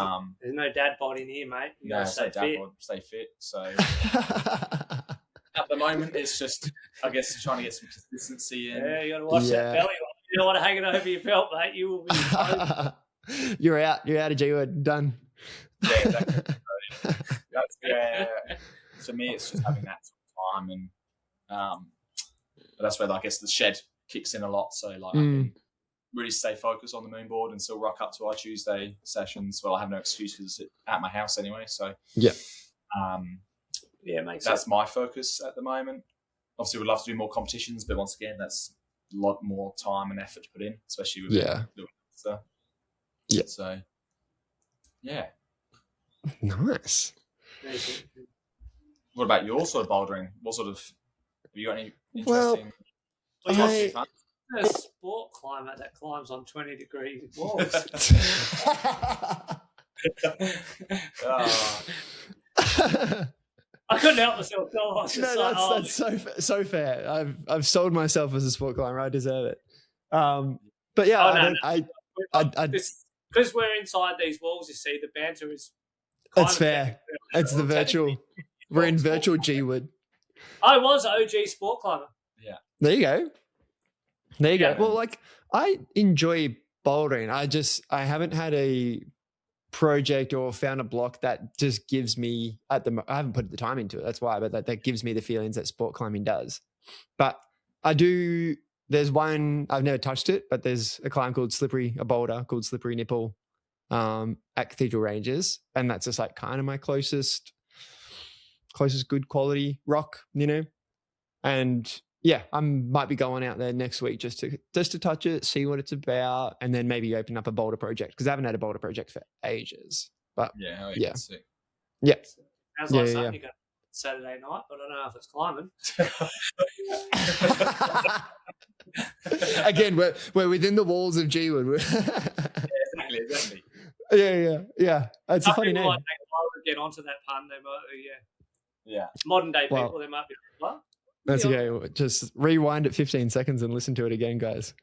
no dad bod in here, mate. You gotta stay fit. Stay fit. So at the moment, it's just, I guess, trying to get some consistency in. Yeah, you got to watch that belly. You don't want to hang it over your belt, mate. You will be. You're out of Gwood. Done. Yeah, exactly. For me, it's just having that time, and but that's where I guess the shed kicks in a lot. So like, I can really stay focused on the MoonBoard and still rock up to our Tuesday sessions. Well, I have no excuse because it's at my house anyway. So yeah, makes sense. That's my focus at the moment. Obviously, we'd love to do more competitions, but once again, that's a lot more time and effort to put in, especially with doing stuff. Yeah. So yeah. Nice. What about your sort of bouldering? What sort of, have you got any interesting? Well, a sport climber that climbs on 20-degree walls. I couldn't help myself. That's so fair. I've sold myself as a sport climber. I deserve it. But yeah, because we're inside these walls. You see, the banter is. That's fair. It's the virtual. We're in virtual Gwood. I was OG sport climber. Yeah. There you go. Well, like, I enjoy bouldering. I haven't had a project or found a block that just gives me I haven't put the time into it. That's why, but that gives me the feelings that sport climbing does. But I do. There's one, I've never touched it, but there's a climb a boulder called Slippery Nipple at Cathedral Ranges, and that's just like kind of my closest good quality rock, and yeah, I might be going out there next week just to touch it, see what it's about, and then maybe open up a boulder project, because I haven't had a boulder project for ages. But yeah. Sounds like something you got Saturday night, but I don't know if it's climbing. Again, we're within the walls of Gwood. Exactly. Yeah. It's a funny name. Like they get onto that pun. They might, yeah. Modern day people, they might be like, what? That's okay. Just rewind it 15 seconds and listen to it again, guys.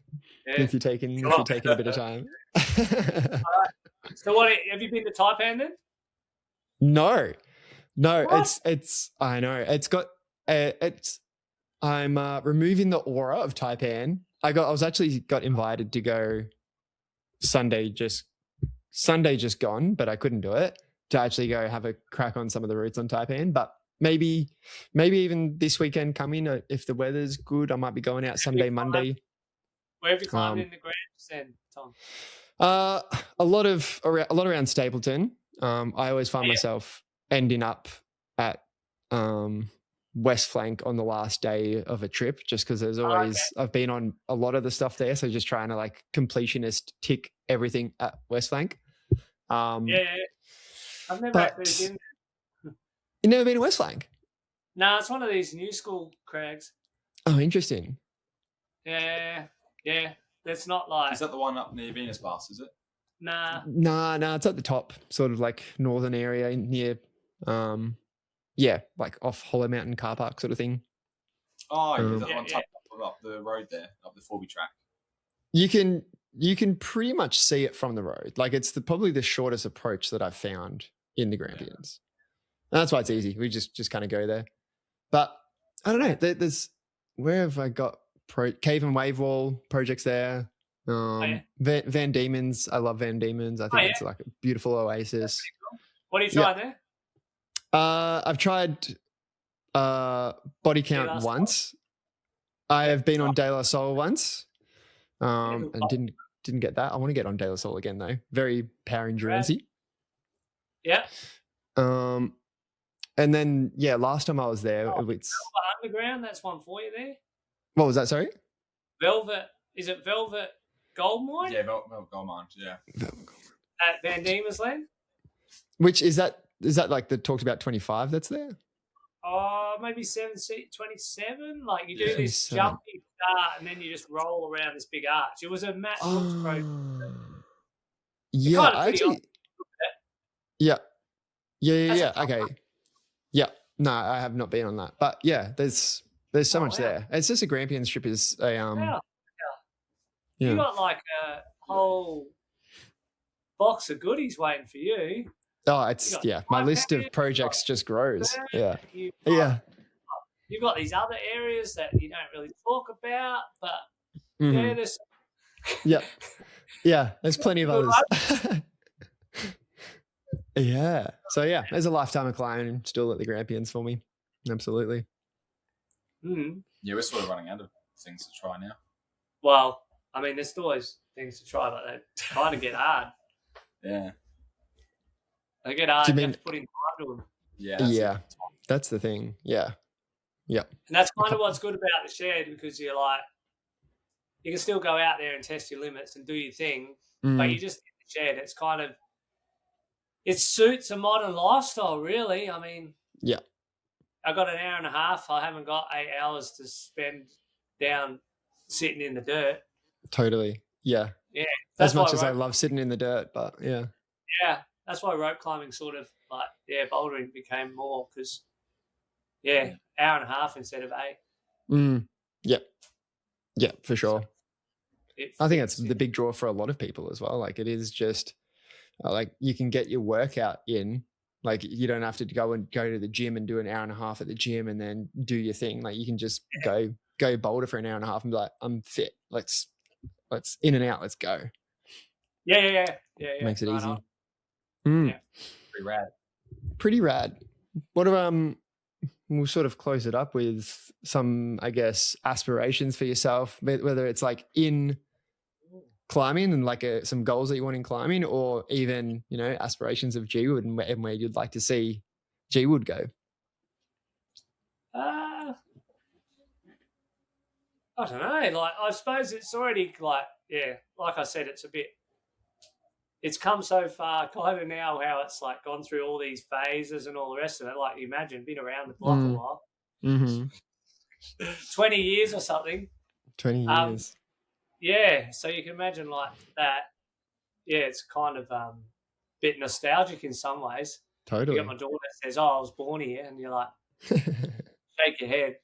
Yeah. If you're taking a bit of time. All right. So what, have you been to Taipan then? No, what? it's I know it's got I'm removing the aura of Taipan. I was actually got invited to go Sunday just gone, but I couldn't do it, to actually go have a crack on some of the routes on Taipan. But maybe even this weekend coming, if the weather's good, I might be going out Sunday, Monday. Where have you climbed in the Gramps then, Tom? A lot around Stapleton. I always find myself ending up at West Flank on the last day of a trip, just because there's always I've been on a lot of the stuff there, so just trying to like completionist tick everything at West Flank. I've never actually been. You never been to West Flank? No, it's one of these new school crags. Oh, interesting. Yeah. It's not like. Is that the one up near Venus Pass? Is it? Nah. Nah, it's at the top, sort of like northern area near, like off Hollow Mountain car park sort of thing. Oh, yeah, Um, that one up the road there, up the 4B track. You can pretty much see it from the road. Like it's probably the shortest approach that I've found in the Grampians. And that's why it's easy. We just kind of go there. But I don't know. There's where have I got Cave and Wave Wall projects there? Van Diemen's. I love Van Diemen's. I think it's like a beautiful oasis. What have you tried there? I've tried Body Count once. I have been on De La Soul once, and didn't get that. I want to get on De La Soul again though. Very power endurance-y. Yeah. And then last time I was there, it's Velvet Underground. That's one for you there. What was that? Sorry. Velvet. Is it Velvet Gold Mine? Yeah, Velvet Gold Mine. Yeah. At Van Diemen's Land. Which is that? Is that like the talked about 25 that's there? Oh, maybe 27. Like you do this 27. jumpy start and then you just roll around this big arch. It was a Matt Brooks project. Yeah, kind of pretty actually. That's Yeah. a Okay. Yeah. No, I have not been on that, but yeah, there's so much there. It's just a Grampians trip is a Yeah. You got like a whole box of goodies waiting for you. Oh, it's my list of projects just grows. Yeah. You've got these other areas that you don't really talk about, but there's there's plenty of others. Yeah. So there's a lifetime of climbing still at the Grampians for me. Absolutely. Mm. Yeah, we're sort of running out of things to try now. Well, I mean, there's always things to try, but they kind of get hard. Yeah. They get hard. Do you You mean- have to put in time to them. Yeah. That's the thing. Yeah. And that's kind of what's good about the shed, because you're like, you can still go out there and test your limits and do your thing, but you just in the shed. It's kind of, it suits a modern lifestyle, really. I mean, I got an hour and a half. I haven't got 8 hours to spend down sitting in the dirt. Totally. Yeah. Yeah. As much as I love sitting in the dirt, but yeah. Yeah. That's why rope climbing sort of like, bouldering became more, because, hour and a half instead of 8. Yeah, for sure. I think that's fits, the big draw for a lot of people as well. Like it is just like you can get your workout in. Like you don't have to go to the gym and do an hour and a half at the gym and then do your thing. Like you can just go boulder for an hour and a half and be like, I'm fit. Let's in and out. Let's go. Yeah. Makes it Right easy. on. Yeah. Pretty rad. Pretty rad. What we'll sort of close it up with some, I guess, aspirations for yourself, whether it's like in climbing and like some goals that you want in climbing, or even, aspirations of Gwood and where you'd like to see Gwood go. I don't know. Like, I suppose it's already like I said, it's come so far kind of now, how it's like gone through all these phases and all the rest of it. Like you imagine being around the block a while, 20 years or something. 20 years. Yeah. So you can imagine like that. Yeah. It's kind of a bit nostalgic in some ways. Totally. You got my daughter that says, "Oh, I was born here," and you're like, shake your head.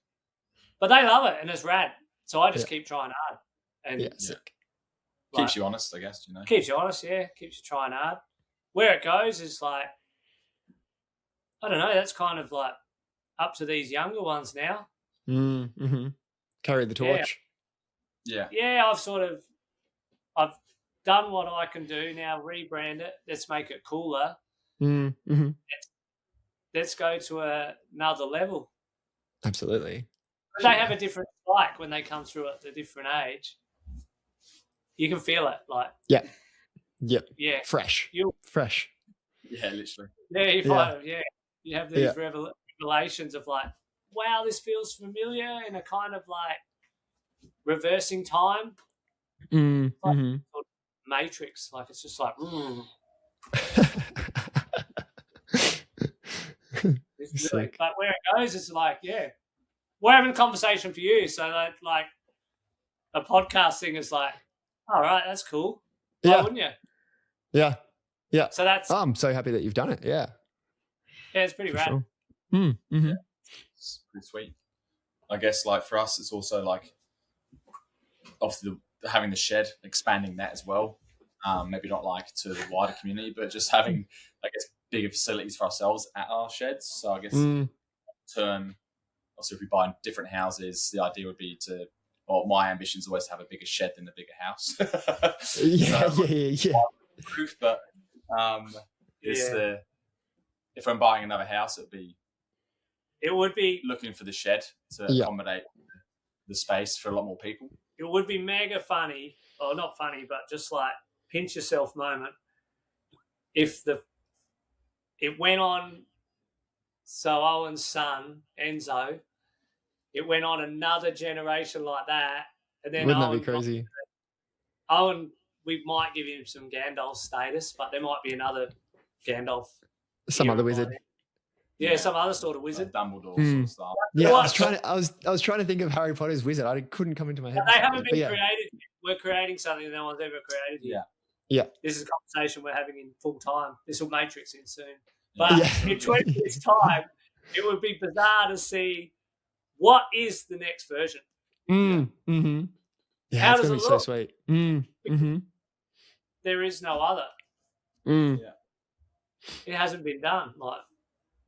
But they love it and it's rad. So I just keep trying hard. And sick. Keeps you honest, I guess, Keeps you honest, yeah. Keeps you trying hard. Where it goes is like, I don't know, that's kind of like up to these younger ones now. Carry the torch. Yeah. Yeah, I've done what I can do now, rebrand it. Let's make it cooler. Let's go to another level. Absolutely. But they have a different spike when they come through at a different age. You can feel it, like fresh. Fresh. Yeah, literally. Yeah, you find it. You have these revelations of like, wow, this feels familiar, in a kind of like reversing time, like sort of Matrix. Like it's just like, this Sick. But where it goes, it's like, yeah, we're having a conversation for you. So that, like a podcast thing is like, all right, that's cool. Why wouldn't you? Yeah. Yeah. So that's I'm so happy that you've done it. Yeah. Yeah, it's pretty rad. Sure. Mm-hmm. It's pretty sweet. I guess like for us, it's also like obviously having the shed, expanding that as well. Maybe not like to the wider community, but just having, I guess, bigger facilities for ourselves at our sheds. So I guess turn, also if we buy different houses, the idea would be to, well, my ambition is always to have a bigger shed than a bigger house. Yeah. Proof, but if I'm buying another house, it would be looking for the shed to accommodate the space for a lot more people. It would be mega funny, or not funny, but just like pinch yourself moment if it went on. So Owen's son Enzo, it went on another generation like that, and then wouldn't that be crazy? Owen, we might give him some Gandalf status, but there might be another Gandalf, some other wizard. Yeah, some other sort of wizard. Like Dumbledore sort of stuff. Yeah, I was trying to think of Harry Potter's wizard. I couldn't come into my head. They haven't been created yet. We're creating something no one's ever created yet. Yeah. This is a conversation we're having in full time. This will matrix in soon. But in 20 years' time, it would be bizarre to see what is the next version. Mm-hmm. Yeah, how it's does going to it be look? so sweet. Mm-hmm. There is no other. Mm. Yeah. It hasn't been done. Like,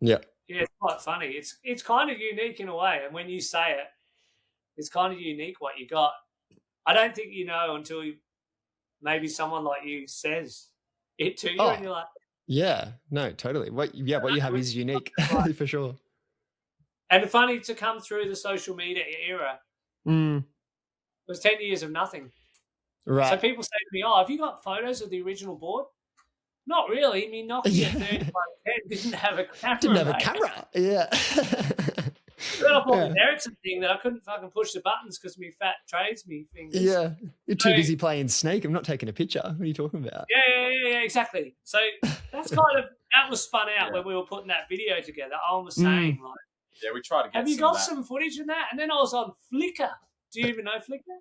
yeah, it's quite funny. It's kind of unique in a way, and when you say it, it's kind of unique what you got. I don't think you know until maybe someone like you says it to you, and you're like, yeah, no, totally. What you have is unique for sure. And funny to come through the social media era. It was 10 years of nothing. Right. So people say to me, "Oh, have you got photos of the original board?" Not really. I mean, Nokia 3110 didn't have a camera. Didn't have a camera. Yeah. Then I bought the Ericsson thing that I couldn't fucking push the buttons because my fat trades me fingers. Yeah. You're too busy playing Snake. I'm not taking a picture. What are you talking about? Yeah, exactly. So that's that was spun out when we were putting that video together. I was saying, like, yeah, we tried to get have you got some footage in that? And then I was on Flickr. Do you even know Flickr?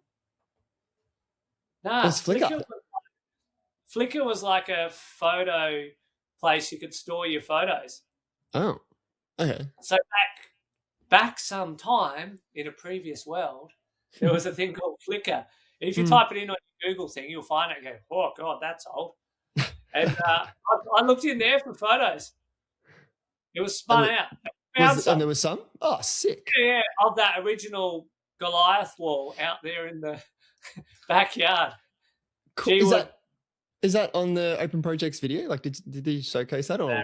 No. What's Flickr? Flickr was like a photo place you could store your photos. Oh, okay. So back some time in a previous world, there was a thing called Flickr. And if you type it in on your Google thing, you'll find it and go, oh, God, that's old. And I looked in there for photos. It was spun out. And there was some? Oh, sick. Yeah, of that original Goliath wall out there in the backyard. Cool. Is that on the Open Projects video? Like, did they showcase that? Or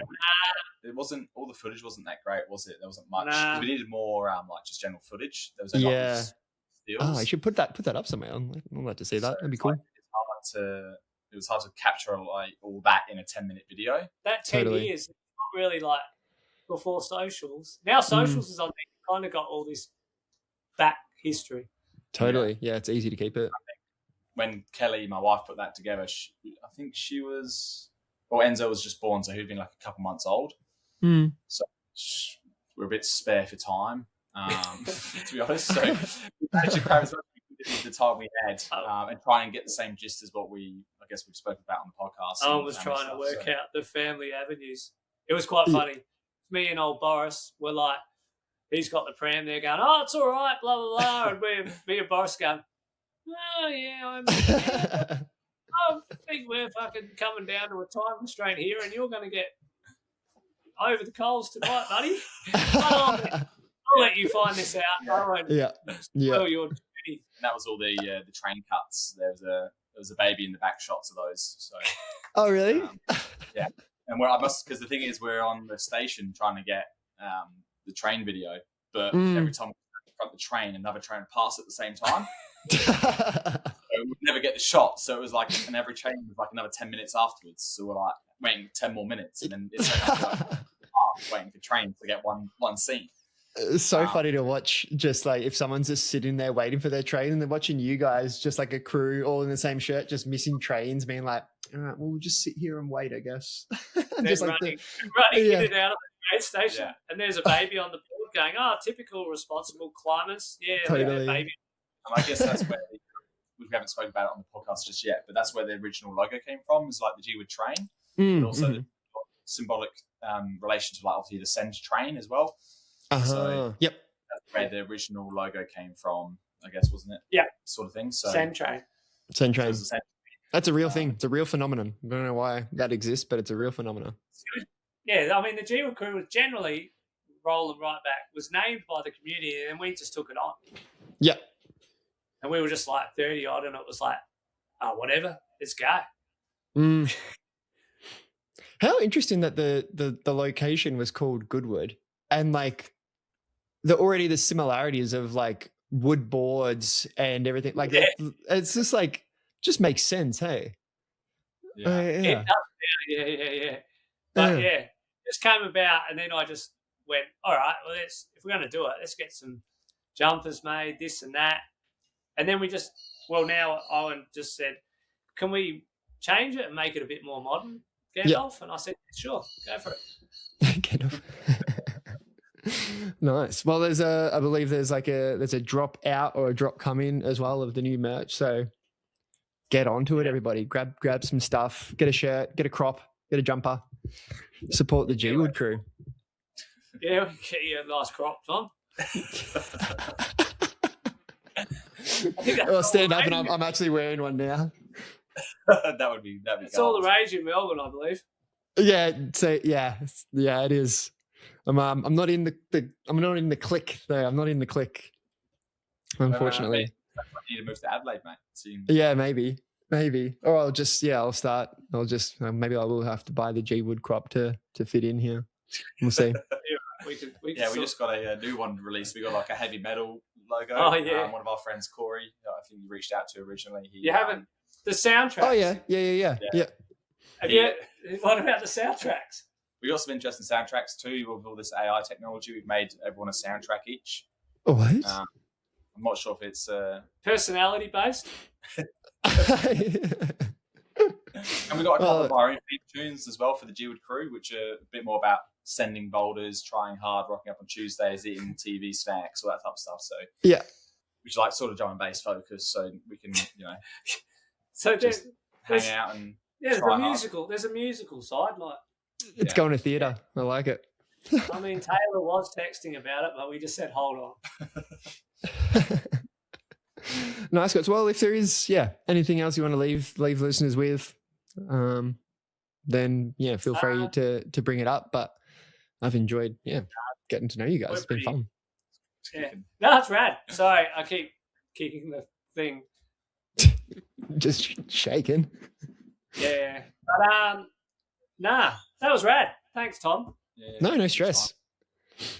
it wasn't, all the footage wasn't that great, was it? There wasn't much. Nah. We needed more like just general footage. There was stills. I should put that up somewhere. I'd like to see that. That'd be cool. It was hard to capture like all that in a 10-minute video. That 10 years, it's not really like before socials. Now socials is on there. You kind of got all this back history. Totally. Yeah, it's easy to keep it. When Kelly, my wife, put that together, Enzo was just born, so he'd been like a couple months old. So we're a bit spare for time, to be honest. So we managed to grab as much of the time we had and try and get the same gist as what we've spoken about on the podcast. I was trying to work out the family avenues. It was quite funny. Me and old Boris were like, he's got the pram there going, oh, it's all right, blah, blah, blah. And me and Boris going, oh, yeah, I think we're fucking coming down to a time constraint here and you're going to get over the coals tonight, buddy. I'll let you find this out. I won't spoil your journey. And that was all the train cuts. There was a baby in the back shots of those. So. Oh, really? Yeah. And because the thing is, we're on the station trying to get the train video, but every time we front the train, another train would pass at the same time. So we would never get the shot. So it was like, and every train was like another 10 minutes afterwards. So we're like waiting 10 more minutes, and then it's waiting for trains to get one scene. It's so funny to watch, just like if someone's just sitting there waiting for their train and they're watching you guys, just like a crew all in the same shirt, just missing trains, being like, all right, well, we'll just sit here and wait, I guess. Just like running in and out of the aid station, Yeah. and there's a baby on the board going, "Oh, typical responsible climbers." Yeah, Totally. baby. And I guess that's where we haven't spoken about it on the podcast just yet, but that's where the original logo came from. Is like the Gwood train, but also the symbolic relation to like obviously the send train as well. So Yep. that's where the original logo came from, I guess, wasn't it? Yeah. Sort of thing. So Send train. Send so it train. was the send- That's a real thing. It's a real phenomenon. I don't know why that exists, but it's a real phenomenon. Yeah, I mean, the Gwood crew was generally rolling right back, was named by the community, and we just took it on. Yeah. And we were just like 30 odd, and it was like, oh, whatever, let's go. Mm. How interesting that the location was called Goodwood, and like the similarities of like wood boards and everything. Like it's just like just makes sense, hey? Yeah. Yeah. But yeah, just came about, and then I just went, all right, well, if we're going to do it, let's get some jumpers made, this and that. And then now Owen just said, can we change it and make it a bit more modern, Gandalf? And I said, sure, go for it. Gandalf. Nice. Well, I believe there's a drop out or a drop come in as well of the new merch. So get onto it, everybody. Grab some stuff, get a shirt, get a crop, get a jumper, support the Gwood crew. Yeah, we can get you a nice crop, Tom. I'll stand up and I'm actually wearing one now. that would be It's all the rage in Melbourne, I believe. Yeah, so yeah, it is. I'm not in the clique though. I'm not in the clique, unfortunately. I need to move to Adelaide, mate. Yeah, maybe. Or I'll start. Maybe I will have to buy the Gwood crop to fit in here. We'll see. We just got a new one released. We got like a heavy metal logo. Oh yeah. One of our friends, Corey, I think you reached out to originally. You haven't the soundtracks. Oh yeah. What about the soundtracks? We got some interesting soundtracks too with all this AI technology. We've made everyone a soundtrack each. Oh, what? I'm not sure if it's personality based. And we got a couple of our own theme tunes as well for the Gwood crew, which are a bit more about sending boulders, trying hard, rocking up on Tuesdays, eating TV snacks, all that type of stuff. So yeah, which like sort of drum and bass focus, so we can so just hang out and there's a musical side, like it's going to theatre. I like it. I mean, Taylor was texting about it, but we just said hold on. Nice, guys. Well, if there is anything else you want to leave listeners with, then feel free to bring it up. But I've enjoyed getting to know you guys. It's been fun. Yeah, no, it's rad. Sorry, I keep kicking the thing. Just shaking. Yeah, but that was rad. Thanks, Tom. Yeah, no stress.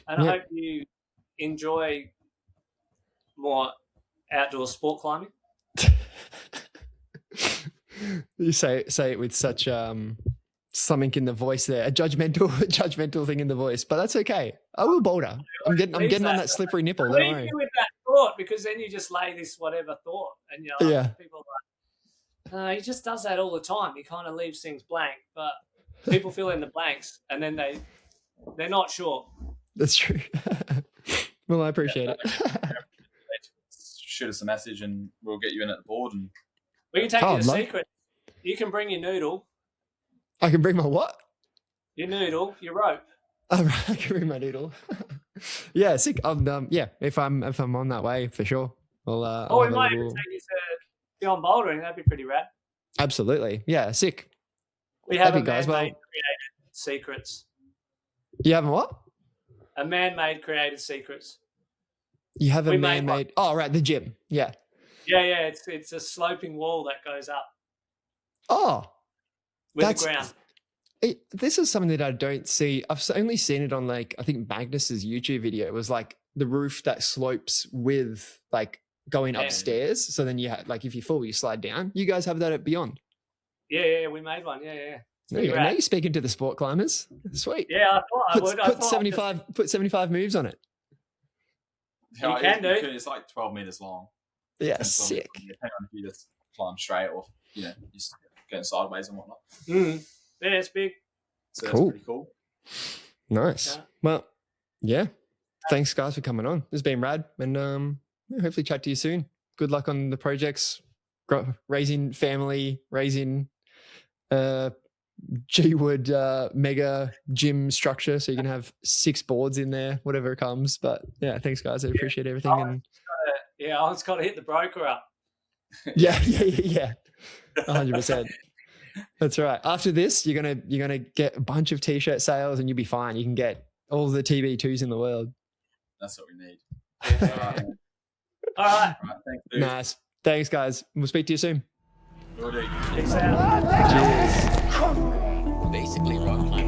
And I hope you enjoy more outdoor sport climbing. You say it with such something in the voice there, a judgmental thing in the voice, but that's okay. I will boulder. I'm getting on that slippery nipple. Don't worry. With that thought, because then you just lay this whatever thought, and people are like, he just does that all the time. He kind of leaves things blank, but people fill in the blanks, and then they're not sure. That's true. Well, I appreciate it. Shoot us a message, and we'll get you in at the board. And we can take you a secret. You can bring your noodle. I can bring my what? Your noodle, your rope. I can bring my noodle. Yeah, sick. If I'm on that way for sure. We might even take you to beyond bouldering. That'd be pretty rad. Absolutely. Yeah, sick. We have man-made created secrets. You have what? A man-made created secrets. You have a man-made. Oh, right, the gym. Yeah. Yeah. It's a sloping wall that goes up. Oh. With the ground. This is something that I don't see. I've only seen it on I think Magnus's YouTube video. It was like the roof that slopes with like going upstairs. So then you have if you fall, you slide down. You guys have that at Beyond. Yeah, we made one. Yeah. There you go. Now you're speaking to the sport climbers. Sweet. Yeah, I thought I would. Put 75 moves on it. You can do. It's like 12 meters long. Yeah, sick. Depending on if you just climb straight or just going sideways and whatnot. Mm. Yeah, it's big. So cool. That's pretty cool. Nice. Yeah. Well, yeah. Thanks, guys, for coming on. This has been rad, and hopefully chat to you soon. Good luck on the projects, raising family, raising Gwood mega gym structure, so you can have 6 boards in there, whatever comes. But yeah, thanks, guys. I appreciate everything. And Owen's got to hit the broker up. yeah, 100%. That's right. After this, you're gonna get a bunch of t-shirt sales, and you'll be fine. You can get all the TB2s in the world. That's what we need. All right. Thanks, dude. Nice. Thanks, guys. We'll speak to you soon. Will do. Peace out. Cheers. Basically rock climbing.